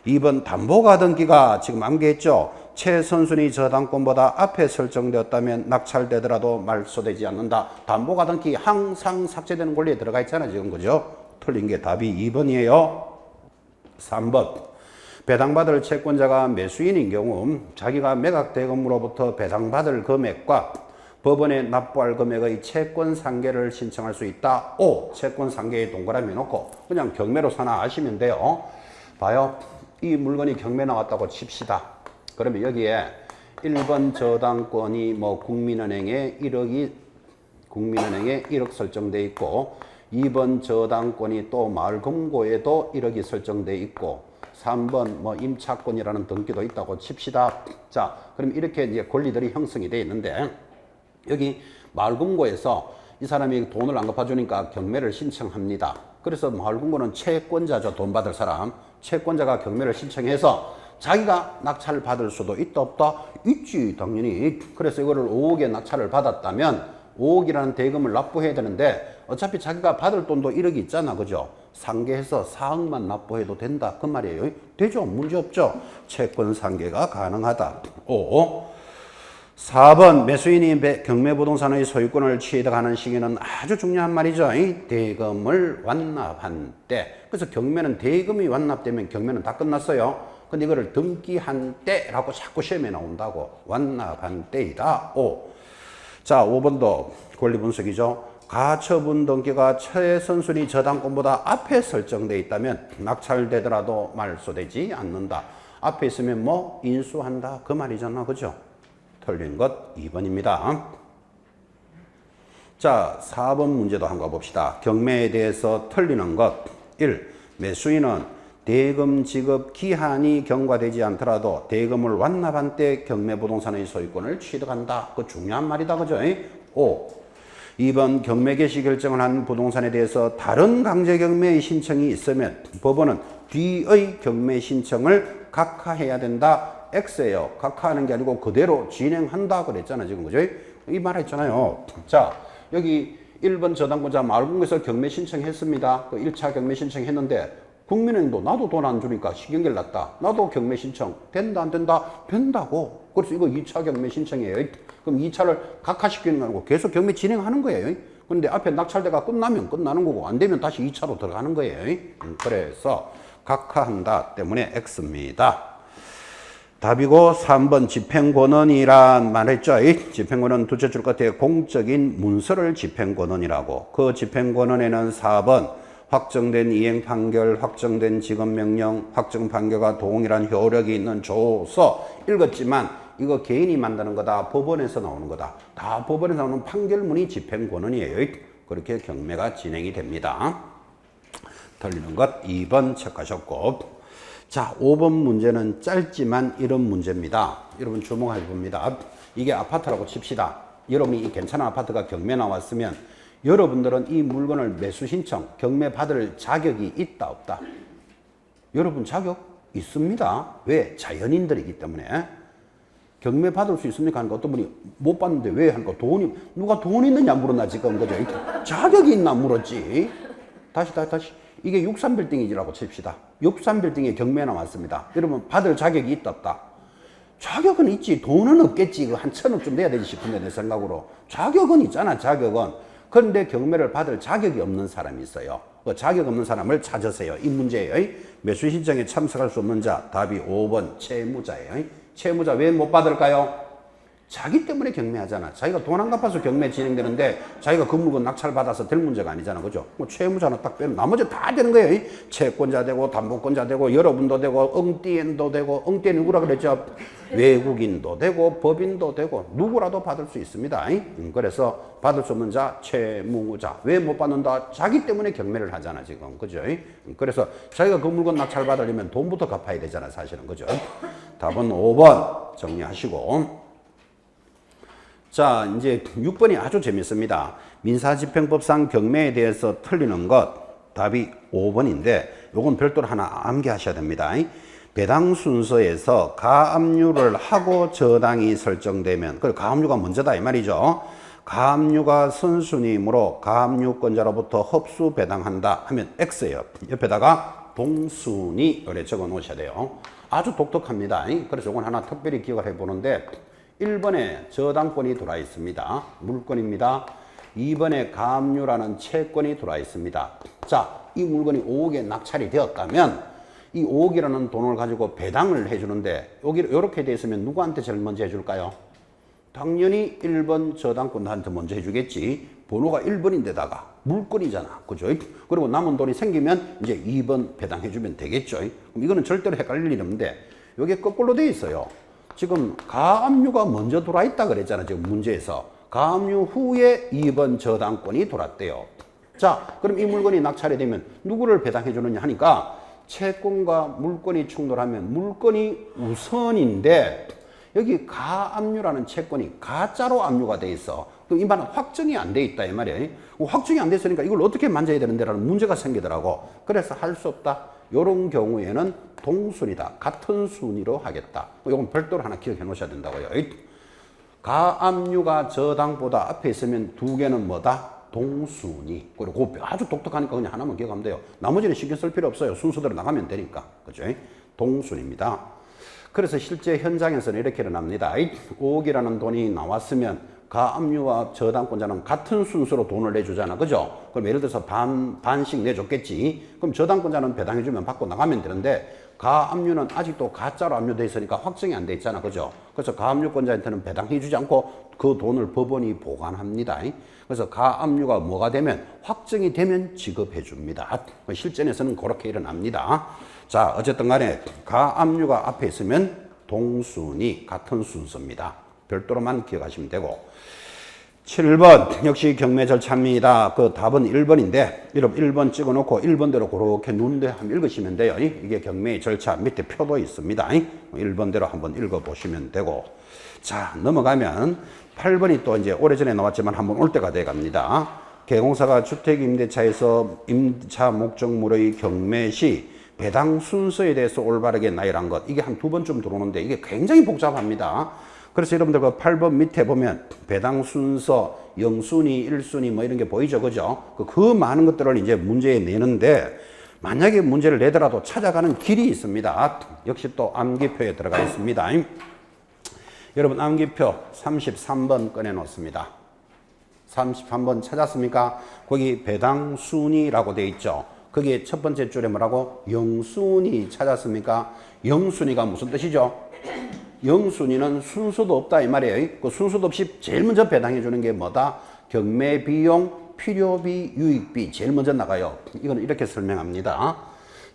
2번 담보가등기가 지금 암기했죠. 최선순위 저당권보다 앞에 설정되었다면 낙찰되더라도 말소되지 않는다. 담보가등기 항상 삭제되는 권리에 들어가 있잖아 지금. 그죠? 틀린 게 답이 2번이에요. 3번 배당받을 채권자가 매수인인 경우 자기가 매각대금으로부터 배당받을 금액과 법원에 납부할 금액의 채권 상계를 신청할 수 있다. 5. 채권 상계에 동그라미 놓고 그냥 경매로 사나 아시면 돼요. 봐요. 이 물건이 경매 나왔다고 칩시다. 그러면 여기에 1번 저당권이 뭐 국민은행에 1억 설정돼 있고 2번 저당권이 또 마을금고에도 1억이 설정돼 있고 3번 뭐 임차권이라는 등기도 있다고 칩시다. 자, 그럼 이렇게 이제 권리들이 형성이 돼 있는데 여기 마을금고에서 이 사람이 돈을 안 갚아주니까 경매를 신청합니다. 그래서 마을금고는 채권자죠. 돈 받을 사람. 채권자가 경매를 신청해서 자기가 낙찰을 받을 수도 있다 없다? 있지 당연히. 그래서 이거를 5억에 낙찰을 받았다면 5억이라는 대금을 납부해야 되는데 어차피 자기가 받을 돈도 1억이 있잖아. 그죠? 상계해서 4억만 납부해도 된다. 그 말이에요. 되죠? 문제없죠? 채권 상계가 가능하다. 5. 4번 매수인이 경매부동산의 소유권을 취득하는 시기는 아주 중요한 말이죠. 대금을 완납한 때. 그래서 경매는 대금이 완납되면 경매는 다 끝났어요. 근데 이거를 등기한 때라고 자꾸 시험에 나온다고. 완납한 때이다. 5. 자, 5번도 권리 분석이죠. 가처분 등기가 최선순위 저당권보다 앞에 설정되어 있다면 낙찰되더라도 말소되지 않는다. 앞에 있으면 뭐 인수한다. 그 말이잖아. 그죠? 틀린 것 2번입니다. 자, 4번 문제도 한번 봅시다. 경매에 대해서 틀리는 것. 1. 매수인은 대금 지급 기한이 경과되지 않더라도 대금을 완납한 때 경매부동산의 소유권을 취득한다. 그 중요한 말이다. 그죠? 5. 2번 경매 개시 결정을 한 부동산에 대해서 다른 강제 경매의 신청이 있으면 법원은 뒤의 경매 신청을 각하해야 된다. X예요. 각하하는 게 아니고 그대로 진행한다 그랬잖아 지금. 그죠? 이 말 했잖아요. 자, 여기 1번 저당권자 마을금고에서 경매 신청했습니다. 그 1차 경매 신청했는데 국민은행도 나도 돈 안 주니까 신경질 났다. 나도 경매 신청 된다 안 된다? 된다고. 그래서 이거 2차 경매 신청이에요. 그럼 2차를 각하시키는 거 아니고 계속 경매 진행하는 거예요. 근데 앞에 낙찰대가 끝나면 끝나는 거고 안 되면 다시 2차로 들어가는 거예요. 그래서 각하한다 때문에 X입니다. 답이고 3번 집행권원이란 말했죠. 집행권은 두째 줄 끝에 공적인 문서를 집행권원이라고. 그 집행권원에는 4번 확정된 이행 판결, 확정된 지급 명령, 확정 판결과 동일한 효력이 있는 조서 읽었지만 이거 개인이 만드는 거다. 법원에서 나오는 거다. 다 법원에서 나오는 판결문이 집행권원이에요. 그렇게 경매가 진행이 됩니다. 틀리는 것 2번 체크하셨고. 자, 5번 문제는 짧지만 이런 문제입니다. 여러분 주목해 봅니다. 이게 아파트라고 칩시다. 여러분이 이 괜찮은 아파트가 경매 나왔으면 여러분들은 이 물건을 매수 신청, 경매 받을 자격이 있다 없다? 여러분 자격 있습니다. 왜? 자연인들이기 때문에. 경매 받을 수 있습니까? 하니까 어떤 분이 못 받는데 왜? 하니까 누가 돈 있느냐 물었나 지금. 그죠? 자격이 있나 물었지. 다시. 이게 63빌딩이라고 칩시다. 63빌딩에 경매 나왔습니다. 여러분 받을 자격이 있다 없다? 자격은 있지. 돈은 없겠지. 한 1,000원쯤 내야 되지 싶은데 내 생각으로. 자격은 있잖아. 자격은. 그런데 경매를 받을 자격이 없는 사람이 있어요. 그 자격 없는 사람을 찾으세요. 이 문제예요. 매수 신청에 참석할 수 없는 자. 답이 5번 채무자예요. 채무자 왜 못 받을까요? 자기 때문에 경매하잖아. 자기가 돈 안 갚아서 경매 진행되는데 자기가 그 물건 낙찰받아서 될 문제가 아니잖아. 그죠? 뭐 채무자는 딱 빼면 나머지 다 되는 거예요. 채권자 되고 담보권자 되고 여러분도 되고 엉띠엔도 되고 엉띠엔 누구라 그랬죠? 외국인도 되고 법인도 되고 누구라도 받을 수 있습니다. 그래서 받을 수 없는 자 채무자. 왜 못 받는다? 자기 때문에 경매를 하잖아 지금. 그죠? 그래서 자기가 그 물건 낙찰받으려면 돈부터 갚아야 되잖아 사실은. 그죠? 답은 5번 정리하시고. 자, 이제 6번이 아주 재밌습니다. 민사집행법상 경매에 대해서 틀리는 것, 답이 5번인데, 요건 별도로 하나 암기하셔야 됩니다. 배당 순서에서 가압류를 하고 저당이 설정되면, 그리고 가압류가 먼저다, 이 말이죠. 가압류가 선순위이므로 가압류권자로부터 흡수 배당한다 하면 X예요. 옆에다가 동순위, 이렇게 적어 놓으셔야 돼요. 아주 독특합니다. 그래서 요건 하나 특별히 기억을 해 보는데, 1번에 저당권이 들어와 있습니다. 물건입니다. 2번에 가압류라는 채권이 들어와 있습니다. 자, 이 물건이 5억에 낙찰이 되었다면 이 5억이라는 돈을 가지고 배당을 해주는데 여기 이렇게 돼 있으면 누구한테 제일 먼저 해줄까요? 당연히 1번 저당권한테 먼저 해주겠지. 번호가 1번인데다가 물건이잖아. 그죠? 그리고 남은 돈이 생기면 이제 2번 배당해주면 되겠죠. 그럼 이거는 절대로 헷갈릴 일 없는데 여기에 거꾸로 돼 있어요. 지금 가압류가 먼저 들어와 있다 그랬잖아. 지금 문제에서. 가압류 후에 2번 저당권이 들어왔대요. 자, 그럼 이 물건이 낙찰이 되면 누구를 배당해 주느냐 하니까 채권과 물건이 충돌하면 물건이 우선인데 여기 가압류라는 채권이 가짜로 압류가 돼 있어. 그럼 이 말은 확정이 안 돼 있다 이 말이에요. 확정이 안 됐으니까 이걸 어떻게 만져야 되는데라는 문제가 생기더라고. 그래서 할 수 없다. 이런 경우에는 동순이다. 같은 순위로 하겠다. 이건 별도로 하나 기억해 놓으셔야 된다고요. 가압류가 저당보다 앞에 있으면 두 개는 뭐다? 동순위. 그리고 아주 독특하니까 그냥 하나만 기억하면 돼요. 나머지는 신경 쓸 필요 없어요. 순서대로 나가면 되니까. 그죠? 동순입니다. 그래서 실제 현장에서는 이렇게 일어납니다. 5억이라는 돈이 나왔으면 가압류와 저당권자는 같은 순서로 돈을 내주잖아. 그죠? 그럼 예를 들어서 반씩 내줬겠지. 그럼 저당권자는 배당해주면 받고 나가면 되는데 가압류는 아직도 가짜로 압류돼 있으니까 확정이 안 돼 있잖아. 그죠? 그래서 가압류권자한테는 배당해주지 않고 그 돈을 법원이 보관합니다. 그래서 가압류가 뭐가 되면 확정이 되면 지급해줍니다. 실전에서는 그렇게 일어납니다. 자, 어쨌든 간에 가압류가 앞에 있으면 동순위 같은 순서입니다. 별도로만 기억하시면 되고. 7번 역시 경매 절차입니다. 그 답은 1번인데 1번 찍어놓고 1번대로 그렇게 눈대 한번 읽으시면 돼요. 이게 경매의 절차 밑에 표도 있습니다. 1번대로 한번 읽어보시면 되고. 자, 넘어가면 8번이 또 이제 오래전에 나왔지만 한번 올 때가 돼 갑니다. 개공사가 주택임대차에서 임차 목적물의 경매 시 배당 순서에 대해서 올바르게 나열한 것. 이게 한 2번쯤 들어오는데 이게 굉장히 복잡합니다. 그래서 여러분들 그 8번 밑에 보면 배당 순서, 0순위, 1순위 뭐 이런 게 보이죠. 그죠? 그 많은 것들을 이제 문제에 내는데 만약에 문제를 내더라도 찾아가는 길이 있습니다. 역시 또 암기표에 들어가 있습니다. 여러분 암기표 33번 꺼내 놓습니다. 33번 찾았습니까? 거기 배당 순위라고 되어 있죠. 거기에 첫 번째 줄에 뭐라고? 0순위 찾았습니까? 0순위가 무슨 뜻이죠? 0순위는 순서도 없다 이 말이에요. 그 순서도 없이 제일 먼저 배당해 주는 게 뭐다? 경매 비용, 필요비, 유익비 제일 먼저 나가요. 이건 이렇게 설명합니다.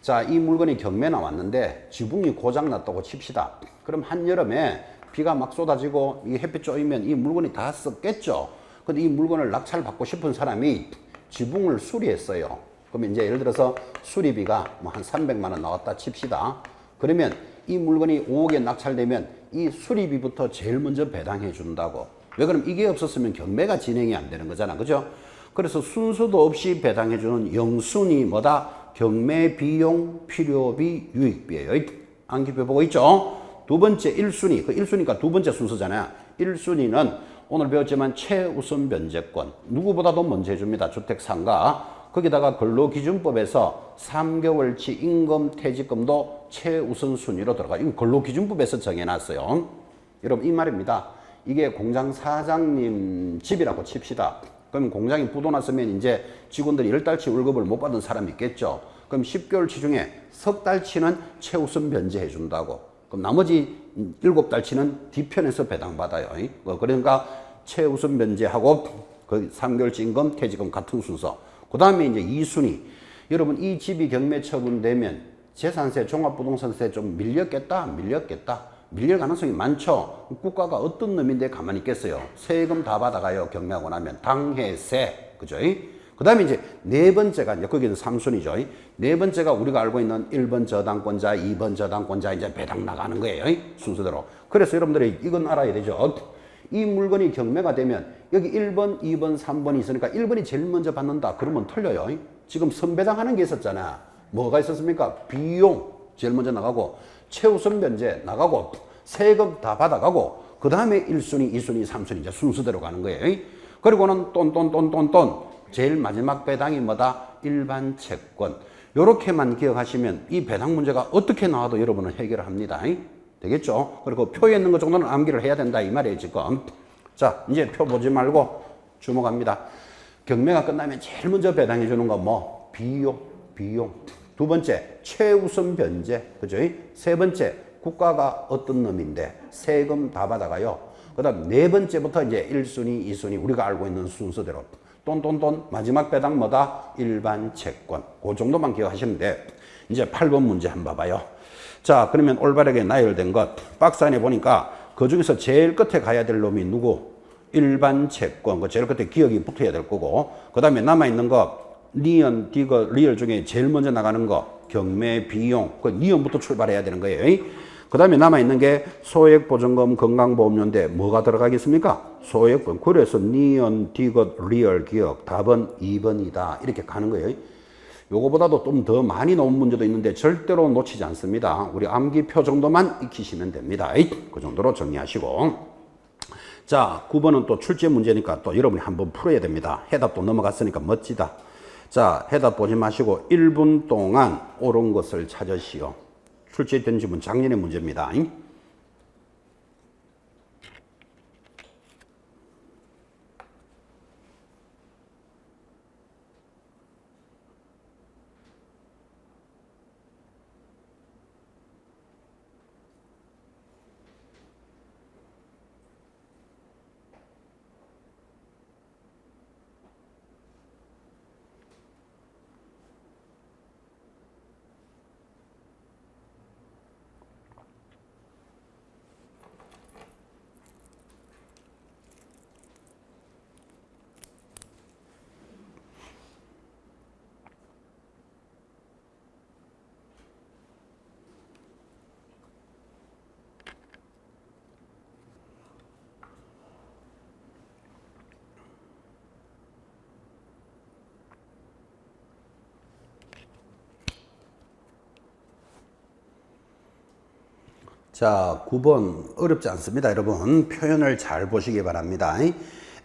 자, 이 물건이 경매 나왔는데 지붕이 고장 났다고 칩시다. 그럼 한여름에 비가 막 쏟아지고 이 햇빛 쬐이면 이 물건이 다 썩겠죠. 근데 이 물건을 낙찰 받고 싶은 사람이 지붕을 수리했어요. 그러면 이제 예를 들어서 수리비가 뭐 한 300만 원 나왔다 칩시다. 그러면 이 물건이 5억에 낙찰되면 이 수리비부터 제일 먼저 배당해 준다고. 왜 그럼 이게 없었으면 경매가 진행이 안 되는 거잖아. 그죠? 그래서 순서도 없이 배당해 주는 0순위 뭐다? 경매 비용, 필요비, 유익비예요. 암기표 보고 있죠? 두 번째 1순위. 그 1순위가 두 번째 순서잖아요. 1순위는 오늘 배웠지만 최우선 변제권. 누구보다도 먼저 해줍니다. 주택상가. 거기다가 근로기준법에서 3개월치 임금퇴직금도 최우선 순위로 들어가. 이건 근로기준법에서 정해놨어요. 여러분 이 말입니다. 이게 공장 사장님 집이라고 칩시다. 그럼 공장이 부도났으면 이제 직원들이 10달치 월급을 못 받은 사람이 있겠죠. 그럼 10개월치 중에 석 달치는 최우선 변제해 준다고. 그럼 나머지 7달치는 뒤편에서 배당받아요. 그러니까 최우선 변제하고 그 3개월 징금, 퇴직금 같은 순서. 그 다음에 이제 2순위. 여러분 이 집이 경매 처분되면 재산세, 종합부동산세 좀 밀렸겠다. 밀릴 가능성이 많죠. 국가가 어떤 놈인데 가만히 있겠어요. 세금 다 받아가요. 경매하고 나면 당해세. 그죠? 그 다음에 이제 네 번째가 이제 거기는 3순위죠. 네 번째가 우리가 알고 있는 1번 저당권자, 2번 저당권자 이제 배당 나가는 거예요. 순서대로. 그래서 여러분들이 이건 알아야 되죠. 이 물건이 경매가 되면 여기 1번, 2번, 3번이 있으니까 1번이 제일 먼저 받는다. 그러면 틀려요. 지금 선배당하는 게 있었잖아. 뭐가 있었습니까? 비용 제일 먼저 나가고 최우선 변제 나가고 세금 다 받아가고 그 다음에 1순위, 2순위, 3순위 이제 순서대로 가는 거예요. 그리고는 돈 제일 마지막 배당이 뭐다? 일반 채권. 요렇게만 기억하시면 이 배당 문제가 어떻게 나와도 여러분은 해결을 합니다. 되겠죠? 그리고 표에 있는 것 정도는 암기를 해야 된다 이 말이에요 지금. 자 이제 표 보지 말고 주목합니다. 경매가 끝나면 제일 먼저 배당해 주는 거 뭐? 비용. 두 번째 최우선 변제. 그죠? 세 번째 국가가 어떤 놈인데 세금 다 받아가요. 그 다음 네 번째부터 이제 1순위, 2순위 우리가 알고 있는 순서대로 돈 마지막 배당 뭐다? 일반 채권. 그 정도만 기억하시면 돼. 이제 8번 문제 한번 봐봐요. 자 그러면 올바르게 나열된 것 박스 안에 보니까 그 중에서 제일 끝에 가야 될 놈이 누구? 일반 채권. 그 제일 끝에 기억이 붙어야 될 거고 그 다음에 남아있는 거 니언, 디거, 리얼 중에 제일 먼저 나가는 거 경매 비용. 그 니언부터 출발해야 되는 거예요. 그 다음에 남아있는 게 소액보증금, 건강보험료인데 뭐가 들어가겠습니까? 소액보험. 그래서 니언, 디거, 리얼, 기억. 답은 2번이다. 이렇게 가는 거예요. 요거보다도 좀 더 많이 나온 문제도 있는데 절대로 놓치지 않습니다. 우리 암기표 정도만 익히시면 됩니다. 그 정도로 정리하시고. 자, 9번은 또 출제 문제니까 또 여러분이 한번 풀어야 됩니다. 해답도 넘어갔으니까 멋지다. 자, 해답 보지 마시고 1분 동안 옳은 것을 찾으시오. 출제된 집은 작년의 문제입니다. 자, 9번 어렵지 않습니다. 여러분 표현을 잘 보시기 바랍니다.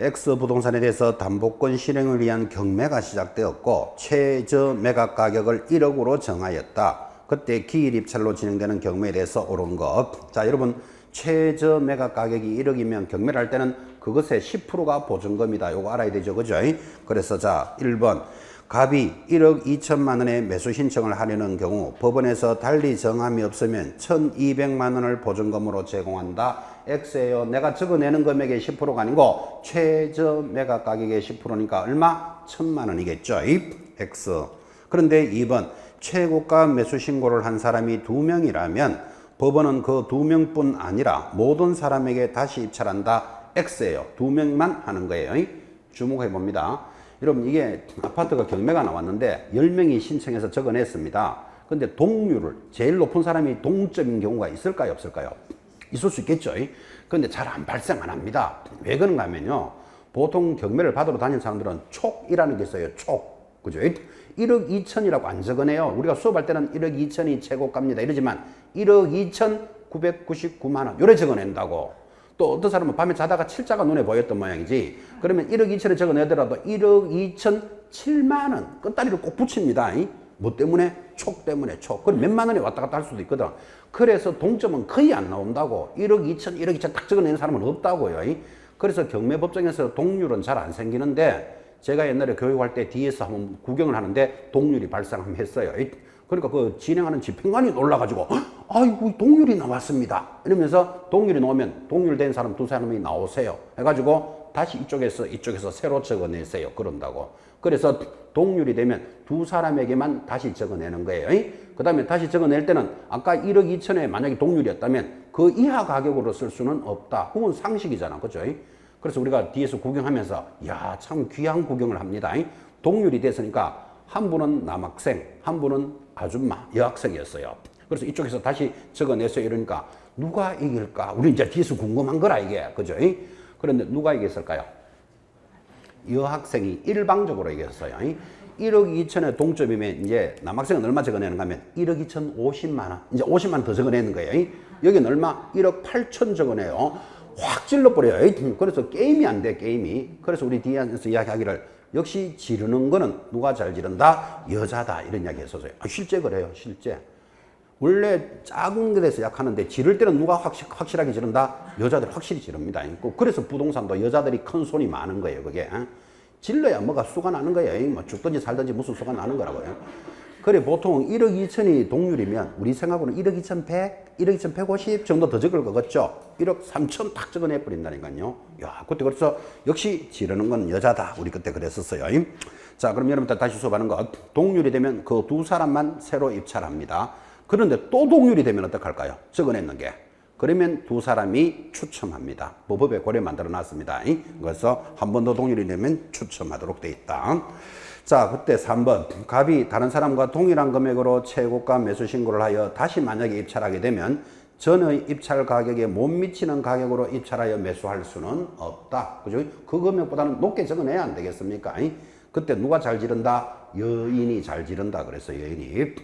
X 부동산에 대해서 담보권 실행을 위한 경매가 시작되었고 최저 매각 가격을 1억으로 정하였다. 그때 기일 입찰로 진행되는 경매에 대해서 옳은 것. 자, 여러분 최저 매각 가격이 1억이면 경매를 할 때는 그것의 10%가 보증금이다. 요거 알아야 되죠. 그죠? 그래서 자, 1번 갑이 1억 2천만 원의 매수 신청을 하려는 경우 법원에서 달리 정함이 없으면 1,200만 원을 보증금으로 제공한다. X예요. 내가 적어내는 금액의 10%가 아니고 최저 매각 가격의 10%니까 얼마? 1,000만 원이겠죠. X. 그런데 2번 최고가 매수 신고를 한 사람이 2명이라면 법원은 그 2명뿐 아니라 모든 사람에게 다시 입찰한다. X예요. 2명만 하는 거예요. 주목해 봅니다. 여러분 이게 아파트가 경매가 나왔는데 10명이 신청해서 적어냈습니다. 근데 동률을 제일 높은 사람이 동점인 경우가 있을까요? 없을까요? 있을 수 있겠죠. 근데 잘 발생 안 합니다. 왜 그런가 하면요. 보통 경매를 받으러 다니는 사람들은 촉이라는 게 있어요. 촉. 그죠? 1억 2천이라고 안 적어내요. 우리가 수업할 때는 1억 2천이 최고가입니다. 이러지만 1억 2,999만 원 요래 적어낸다고. 또 어떤 사람은 밤에 자다가 7자가 눈에 보였던 모양이지. 그러면 1억 2천을 적어내더라도 1억 2천 7만 원 끝다리를 꼭 붙입니다. 뭐 때문에? 촉 때문에 촉. 그럼 몇만 원에 왔다 갔다 할 수도 있거든. 그래서 동점은 거의 안 나온다고. 1억 2천, 1억 2천 딱 적어내는 사람은 없다고요. 그래서 경매법정에서 동률은 잘 안 생기는데 제가 옛날에 교육할 때 뒤에서 한번 구경을 하는데 동률이 발생했어요. 그러니까 그 진행하는 집행관이 놀라가지고 아이고 동률이 나왔습니다. 이러면서 동률이 나오면 동률된 사람 두 사람이 나오세요. 해가지고 다시 이쪽에서 새로 적어내세요. 그런다고. 그래서 동률이 되면 두 사람에게만 다시 적어내는 거예요. 그 다음에 다시 적어낼 때는 아까 1억 2천에 만약에 동률이었다면 그 이하 가격으로 쓸 수는 없다. 그건 상식이잖아. 그죠? 그래서 우리가 뒤에서 구경하면서 야, 참 귀한 구경을 합니다. 동률이 됐으니까 한 분은 남학생, 한 분은 아줌마, 여학생이었어요. 그래서 이쪽에서 다시 적어냈어요. 이러니까 누가 이길까? 우리 이제 뒤에서 궁금한 거라 이게. 그죠? 그런데 누가 이겼을까요? 여학생이 일방적으로 이겼어요. 1억 2천에 동점이면 이제 남학생은 얼마 적어내는가 하면 1억 2천 50만 원. 이제 50만 원 더 적어내는 거예요. 여기는 얼마? 1억 8천 적어내요. 확 찔러버려요. 그래서 게임이 안 돼, 게임이. 그래서 우리 뒤에서 이야기하기를 역시 지르는 거는 누가 잘 지른다? 여자다. 이런 이야기 했었어요. 실제 그래요, 실제. 원래 작은 데서 약하는데 지를 때는 누가 확실하게 지른다? 여자들이 확실히 지릅니다. 그래서 부동산도 여자들이 큰 손이 많은 거예요, 그게. 질러야 뭐가 수가 나는 거예요. 뭐 죽든지 살든지 무슨 수가 나는 거라고요. 그래, 보통 1억 2천이 동률이면 우리 생각으로는 1억 2천100, 1억 2천 150 정도 더 적을 거겠죠. 1억 3천 딱 적어내버린다니까요. 야, 그때 그래서 역시 지르는 건 여자다. 우리 그때 그랬었어요. 자, 그럼 여러분들 다시 수업하는 거. 동률이 되면 그 두 사람만 새로 입찰합니다. 그런데 또 동률이 되면 어떡할까요? 적어냈는 게. 그러면 두 사람이 추첨합니다. 법에 고려 만들어 놨습니다. 그래서 한 번 더 동률이 되면 추첨하도록 돼 있다. 자, 그때 3번. 갑이 다른 사람과 동일한 금액으로 최고가 매수 신고를 하여 다시 만약에 입찰하게 되면 전의 입찰 가격에 못 미치는 가격으로 입찰하여 매수할 수는 없다. 그죠? 그 금액보다는 높게 적어내야 안 되겠습니까? 그때 누가 잘 지른다? 여인이 잘 지른다. 그래서 여인이.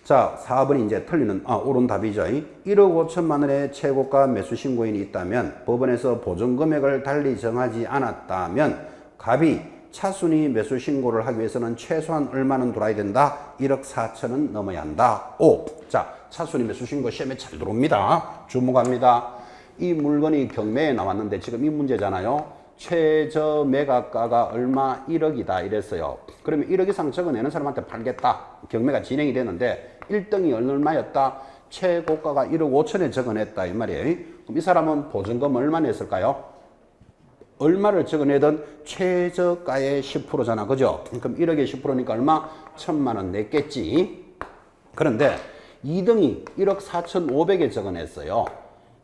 자, 4번이 이제 틀리는, 옳은 답이죠. 1억 5천만 원의 최고가 매수 신고인이 있다면 법원에서 보증 금액을 달리 정하지 않았다면 갑이 차순위 매수 신고를 하기 위해서는 최소한 얼마는 들어야 된다? 1억 4천은 넘어야 한다. 5. 자, 차순위 매수 신고 시험에 잘 들어옵니다. 주목합니다. 이 물건이 경매에 나왔는데 지금 이 문제잖아요. 최저 매각가가 얼마? 1억이다 이랬어요. 그러면 1억 이상 적어내는 사람한테 팔겠다. 경매가 진행이 되는데 1등이 얼마였다? 최고가가 1억 5천에 적어냈다 이 말이에요. 그럼 이 사람은 보증금 얼마 냈을까요? 얼마를 적어내든 최저가의 10%잖아. 그죠? 그럼 1억의 10%니까 얼마? 1,000만 원 냈겠지. 그런데 2등이 1억 4,500에 적어냈어요.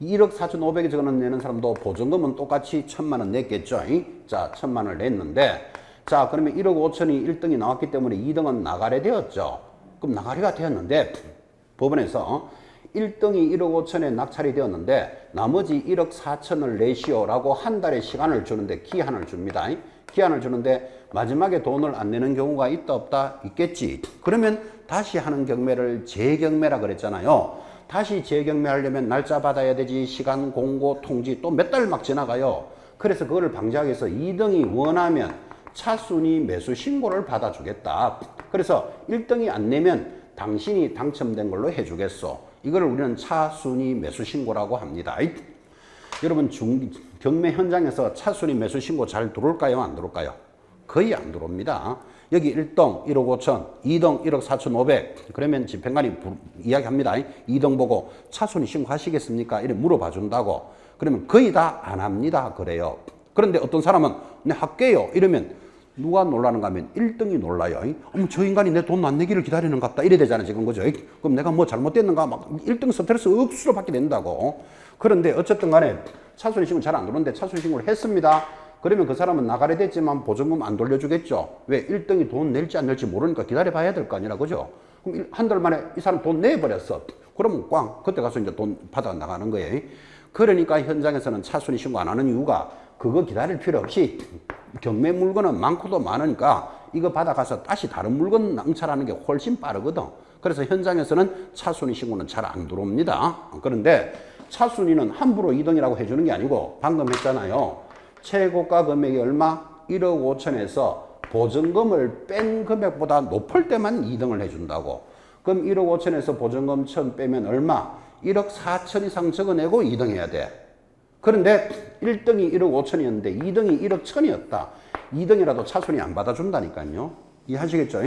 1억 4,500에 적어내는 사람도 보증금은 똑같이 1,000만 원 냈겠죠. 자, 1,000만 원을 냈는데, 자, 그러면 1억 5천이 1등이 나왔기 때문에 2등은 나가래 되었죠. 그럼 나가래가 되었는데, 법원에서 1등이 1억 5천에 낙찰이 되었는데, 나머지 1억 4천을 내시오라고 한 달의 시간을 주는데, 기한을 줍니다. 기한을 주는데, 마지막에 돈을 안 내는 경우가 있다, 없다? 있겠지. 그러면 다시 하는 경매를 재경매라 그랬잖아요. 다시 재경매하려면 날짜 받아야 되지, 시간, 공고, 통지 또 몇 달 막 지나가요. 그래서 그거를 방지하기 위해서 2등이 원하면 차순위 매수 신고를 받아주겠다. 그래서 1등이 안 내면 당신이 당첨된 걸로 해주겠소. 이거를 우리는 차순위 매수 신고라고 합니다. 여러분 경매 현장에서 차순위 매수 신고 잘 들어올까요? 안 들어올까요? 거의 안 들어옵니다. 여기 1등 1억 5천, 2등 1억 4,500. 그러면 집행관이 이야기합니다. 2등 보고 차순위 신고하시겠습니까? 이렇게 물어봐 준다고. 그러면 거의 다 안 합니다. 그래요. 그런데 어떤 사람은 네, 할게요. 이러면 누가 놀라는가 하면 1등이 놀라요. 어머, 저 인간이 내 돈 안 내기를 기다리는 것 같다. 이래 되잖아, 지금. 그죠? 그럼 내가 뭐 잘못됐는가? 막 1등 스트레스 억수로 받게 된다고. 그런데 어쨌든 간에 차순위 신고 잘 안 들어오는데 차순위 신고를 했습니다. 그러면 그 사람은 나가래 됐지만 보증금 안 돌려주겠죠. 왜? 1등이 돈 낼지 안 낼지 모르니까 기다려봐야 될 거 아니라, 그죠? 그럼 한 달 만에 이 사람 돈 내버렸어. 그러면 꽝. 그때 가서 이제 돈 받아 나가는 거예요. 그러니까 현장에서는 차순위 신고 안 하는 이유가 그거 기다릴 필요 없이 경매 물건은 많고도 많으니까 이거 받아가서 다시 다른 물건 낭찰하는 게 훨씬 빠르거든. 그래서 현장에서는 차순위 신고는 잘 안 들어옵니다. 그런데 차순위는 함부로 2등이라고 해주는 게 아니고 방금 했잖아요. 최고가 금액이 얼마? 1억 5천에서 보증금을 뺀 금액보다 높을 때만 2등을 해준다고. 그럼 1억 5천에서 보증금 1,000 빼면 얼마? 1억 4천 이상 적어내고 2등 해야 돼. 그런데 1등이 1억 5천이었는데 2등이 1억 1,000이었다. 2등이라도 차순위 안 받아준다니까요. 이해하시겠죠?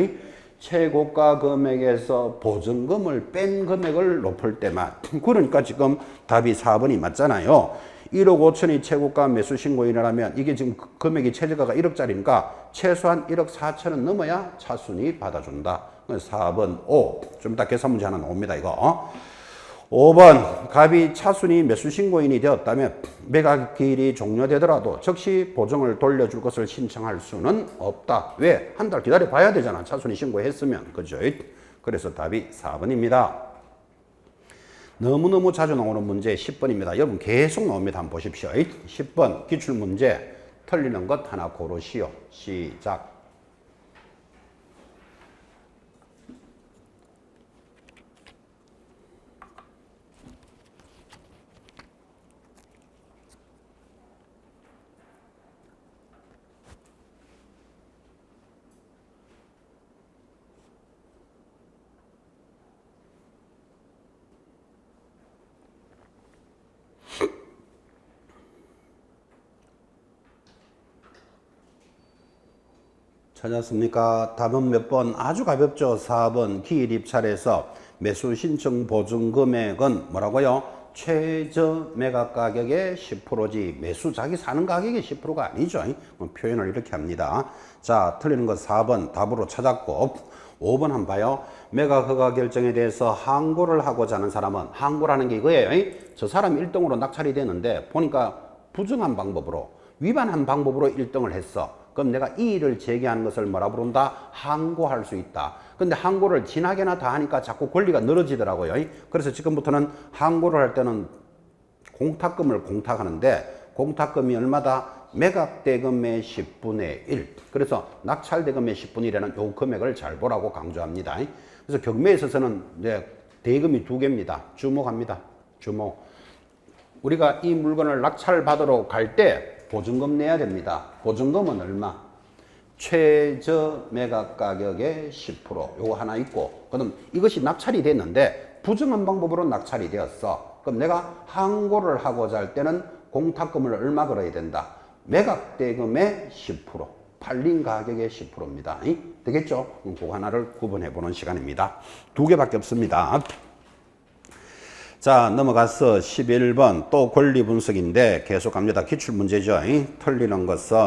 최고가 금액에서 보증금을 뺀 금액을 높을 때만. 그러니까 지금 답이 4번이 맞잖아요. 1억 5천이 최고가 매수 신고인이라면 이게 지금 금액이 최저가가 1억짜리니까 최소한 1억 4천은 넘어야 차순위 받아준다. 4번 5. 좀 이따 계산 문제 하나 나옵니다. 이거. 5번 갑이 차순위 매수 신고인이 되었다면 매각기일이 종료되더라도 즉시 보증을 돌려줄 것을 신청할 수는 없다. 왜? 한 달 기다려 봐야 되잖아. 차순위 신고했으면. 그죠? 그래서 답이 4번입니다. 너무너무 자주 나오는 문제 10번입니다. 여러분 계속 나옵니다. 한번 보십시오. 10번 기출문제 틀리는 것 하나 고르시오. 시작. 찾았습니까? 답은 몇 번? 아주 가볍죠. 4번 기일 입찰에서 매수 신청 보증 금액은 뭐라고요? 최저 매각 가격의 10%지 매수 자기 사는 가격의 10%가 아니죠. 표현을 이렇게 합니다. 자, 틀리는 거 4번 답으로 찾았고 5번 한번 봐요. 매각 허가 결정에 대해서 항고를 하고자 하는 사람은 항고라는 게 이거예요. 저 사람 1등으로 낙찰이 되는데 보니까 부정한 방법으로 위반한 방법으로 1등을 했어. 그럼 내가 이의를 제기하는 것을 뭐라 부른다? 항고할 수 있다. 근데 항고를 지나게나 다 하니까 자꾸 권리가 늘어지더라고요. 그래서 지금부터는 항고를 할 때는 공탁금을 공탁하는데 공탁금이 얼마다? 매각대금의 10분의 1. 그래서 낙찰대금의 10분의 1이라는 요 금액을 잘 보라고 강조합니다. 그래서 경매에 있어서는 이제 대금이 두 개입니다. 주목합니다. 주목. 우리가 이 물건을 낙찰 받으러 갈 때 보증금 내야 됩니다. 보증금은 얼마? 최저 매각 가격의 10%. 요거 하나 있고, 그럼 이것이 낙찰이 됐는데 부정한 방법으로 낙찰이 되었어. 그럼 내가 항고를 하고자 할 때는 공탁금을 얼마 걸어야 된다? 매각 대금의 10%. 팔린 가격의 10%입니다. 되겠죠? 그거 하나를 구분해 보는 시간입니다. 두 개밖에 없습니다. 자, 넘어가서 11번 또 권리 분석인데 계속 갑니다. 기출문제죠. 틀리는 것은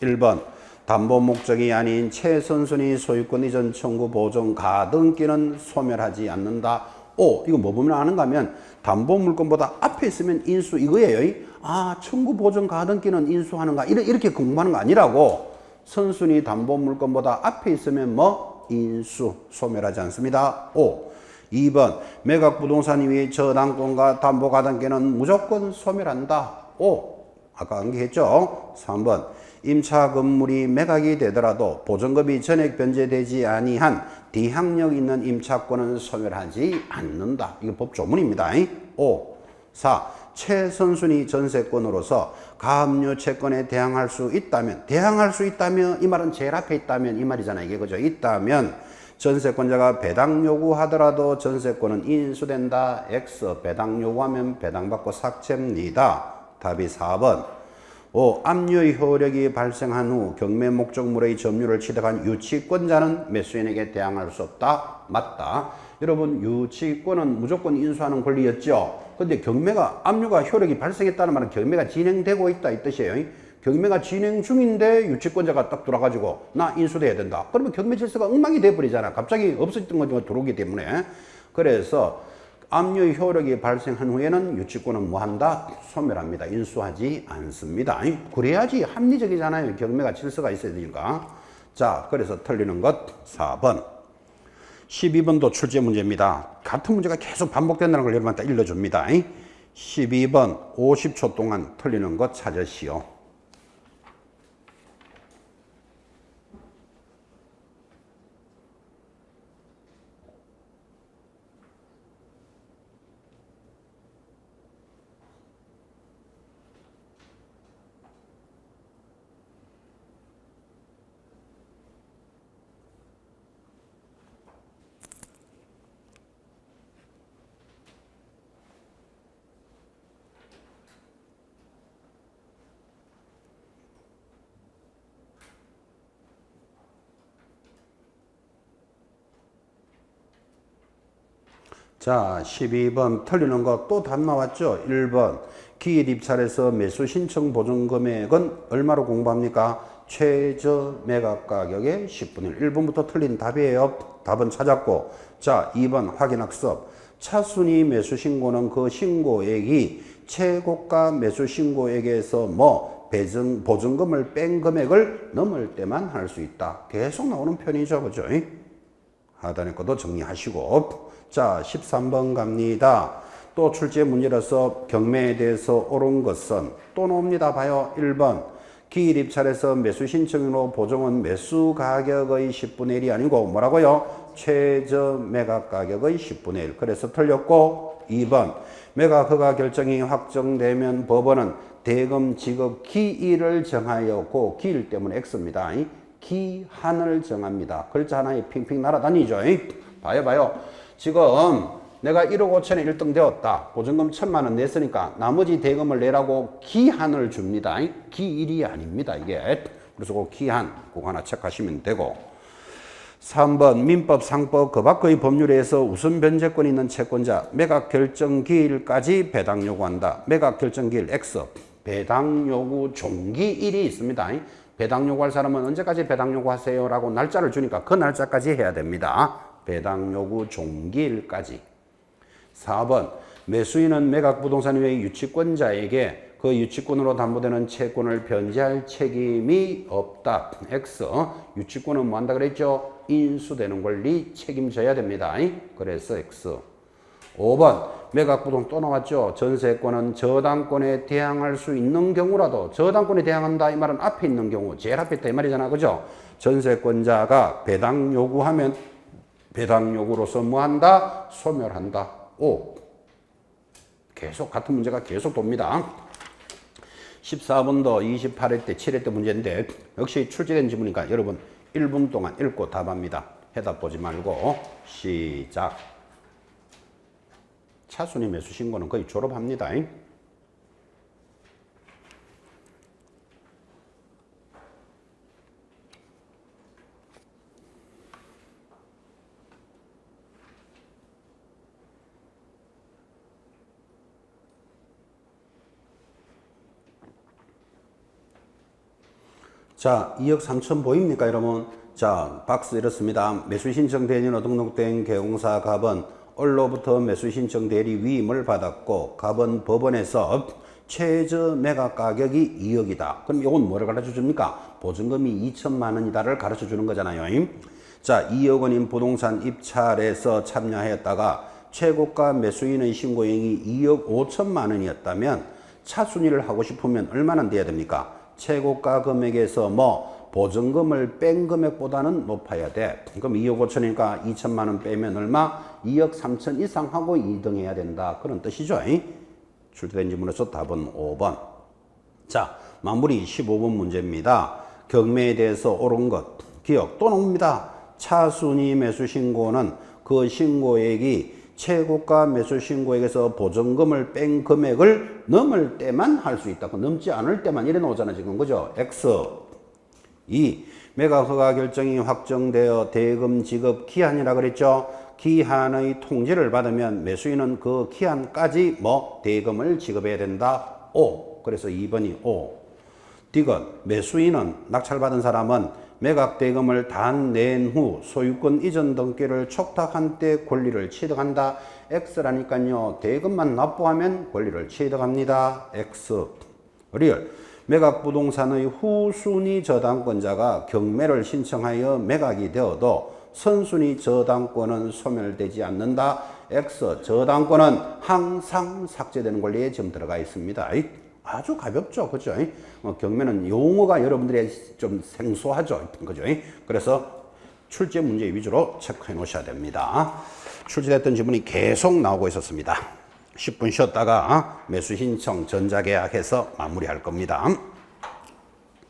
1번 담보 목적이 아닌 최선순위 소유권 이전 청구 보증 가등기는 소멸하지 않는다. 오, 이거 뭐 보면 아는가 하면 담보 물건보다 앞에 있으면 인수 이거예요. 아, 청구 보증 가등기는 인수하는가 이렇게 공부하는 거 아니라고. 선순위 담보 물건보다 앞에 있으면 뭐 인수 소멸하지 않습니다. 오. 2번 매각 부동산 위의 저당권과 담보 가등기는 무조건 소멸한다. 5. 아까 암기했죠. 3번 임차 건물이 매각이 되더라도 보증금이 전액 변제되지 아니한 뒤항력 있는 임차권은 소멸하지 않는다. 이거 법조문입니다. 5. 4. 최선순위 전세권으로서 가압류 채권에 대항할 수 있다면 이 말은 제일 앞에 있다면 이 말이잖아요. 이게 그죠? 있다면 전세권자가 배당 요구하더라도 전세권은 인수된다. X 배당 요구하면 배당받고 삭제입니다. 답이 4번. 5. 압류 효력이 발생한 후 경매 목적물의 점유를 취득한 유치권자는 매수인에게 대항할 수 없다. 맞다. 여러분 유치권은 무조건 인수하는 권리였죠. 근데 경매가 압류가 효력이 발생했다는 말은 경매가 진행되고 있다 이 뜻이에요. 경매가 진행 중인데 유치권자가 딱 들어와가지고 나 인수돼야 된다. 그러면 경매 질서가 엉망이 돼버리잖아. 갑자기 없어졌던 거지만 들어오기 때문에. 그래서 압류 효력이 발생한 후에는 유치권은 뭐 한다? 소멸합니다. 인수하지 않습니다. 그래야지 합리적이잖아요. 경매가 질서가 있어야 되니까. 자, 그래서 틀리는 것 4번. 12번도 출제 문제입니다. 같은 문제가 계속 반복된다는 걸 여러분한테 일러줍니다. 12번 50초 동안 틀리는 것 찾으시오. 자, 12번 틀리는 거 또 답 나왔죠? 1번 기일 입찰에서 매수 신청 보증 금액은 얼마로 공부합니까? 최저 매각 가격의 10분의 1. 1번부터 틀린 답이에요. 답은 찾았고. 자, 2번 확인학습. 차순위 매수 신고는 그 신고액이 최고가 매수 신고액에서 보증금을 뺀 금액을 넘을 때만 할 수 있다. 계속 나오는 편이죠. 그죠? 하단에 것도 정리하시고. 자, 13번 갑니다. 또 출제 문제라서 경매에 대해서 옳은 것은 또 나옵니다. 봐요. 1번 기일 입찰에서 매수 신청으로 보증은 매수 가격의 10분의 1이 아니고 뭐라고요? 최저 매각 가격의 10분의 1. 그래서 틀렸고. 2번 매각 허가 결정이 확정되면 법원은 대금 지급 기일을 정하여 그 기일 때문에 X입니다. 기한을 정합니다. 글자 하나에 핑핑 날아다니죠. 봐요. 지금 내가 1억 5천에 1등 되었다. 보증금 1,000만 원 냈으니까 나머지 대금을 내라고 기한을 줍니다. 기일이 아닙니다. 이게. 그래서 그 기한 그거 하나 체크하시면 되고. 3번 민법, 상법, 그 밖의 법률에 의해서 우선 변제권이 있는 채권자 매각 결정 기일까지 배당 요구한다. 매각 결정 기일 X. 배당 요구 종기일이 있습니다. 배당 요구할 사람은 언제까지 배당 요구하세요? 라고 날짜를 주니까 그 날짜까지 해야 됩니다. 배당 요구 종기일까지. 4번 매수인은 매각 부동산 외의 유치권자에게 그 유치권으로 담보되는 채권을 변제할 책임이 없다. X. 유치권은 뭐 한다 그랬죠? 인수되는 권리 책임져야 됩니다. 그래서 X. 5번 매각 부동 또 나왔죠. 전세권은 저당권에 대항할 수 있는 경우라도 저당권에 대항한다 이 말은 앞에 있는 경우 제일 앞에 있다 이 말이잖아. 그죠? 전세권자가 배당 요구하면 배당 요구로서 뭐 한다? 소멸한다. 5. 계속 같은 문제가 계속 돕니다. 14번도 28회 때 7회 때 문제인데 역시 출제된 지문이니까 여러분 1분 동안 읽고 답합니다. 해답 보지 말고 시작. 차순위 매수 신고는 거의 졸업합니다. 자, 2억 3천 보입니까, 여러분? 자, 박스 이렇습니다. 매수 신청 대리인으로 등록된 개공사 갑은 을로부터 매수 신청 대리 위임을 받았고 갑은 법원에서 최저 매각 가격이 2억이다. 그럼 이건 뭐를 가르쳐 줍니까? 보증금이 2천만 원이다를 가르쳐 주는 거잖아요. 자, 2억 원인 부동산 입찰에서 참여하였다가 최고가 매수인의 신고액이 2억 5천만 원이었다면 차순위를 하고 싶으면 얼마나 돼야 됩니까? 최고가 금액에서 보증금을 뺀 금액보다는 높아야 돼. 그럼 2억 5천이니까 2천만 원 빼면 얼마? 2억 3천 이상 하고 2등 해야 된다. 그런 뜻이죠. 출제된 지문에서 답은 5번. 자, 마무리 15번 문제입니다. 경매에 대해서 옳은 것. 기억 또 나옵니다. 차순위 매수 신고는 그 신고액이 최고가 매수 신고액에서 보증금을 뺀 금액을 넘을 때만 할 수 있다. 넘지 않을 때만 이래 나오잖아 지금. 그죠? X. 2. 매각 허가 결정이 확정되어 대금 지급 기한이라 그랬죠. 기한의 통지를 받으면 매수인은 그 기한까지 대금을 지급해야 된다. 5. 그래서 2번이 5. 디귿. 매수인은 낙찰받은 사람은 매각 대금을 다 낸 후 소유권 이전 등기를 촉탁한 때 권리를 취득한다. X라니까요. 대금만 납부하면 권리를 취득합니다. X. 리얼. 매각 부동산의 후순위 저당권자가 경매를 신청하여 매각이 되어도 선순위 저당권은 소멸되지 않는다. X. 저당권은 항상 삭제되는 권리에 지금 들어가 있습니다. 아주 가볍죠. 그죠? 경매는 용어가 여러분들이 좀 생소하죠. 그죠? 그래서 출제 문제 위주로 체크해 놓으셔야 됩니다. 출제됐던 지문이 계속 나오고 있었습니다. 10분 쉬었다가 매수 신청 전자계약해서 마무리할 겁니다.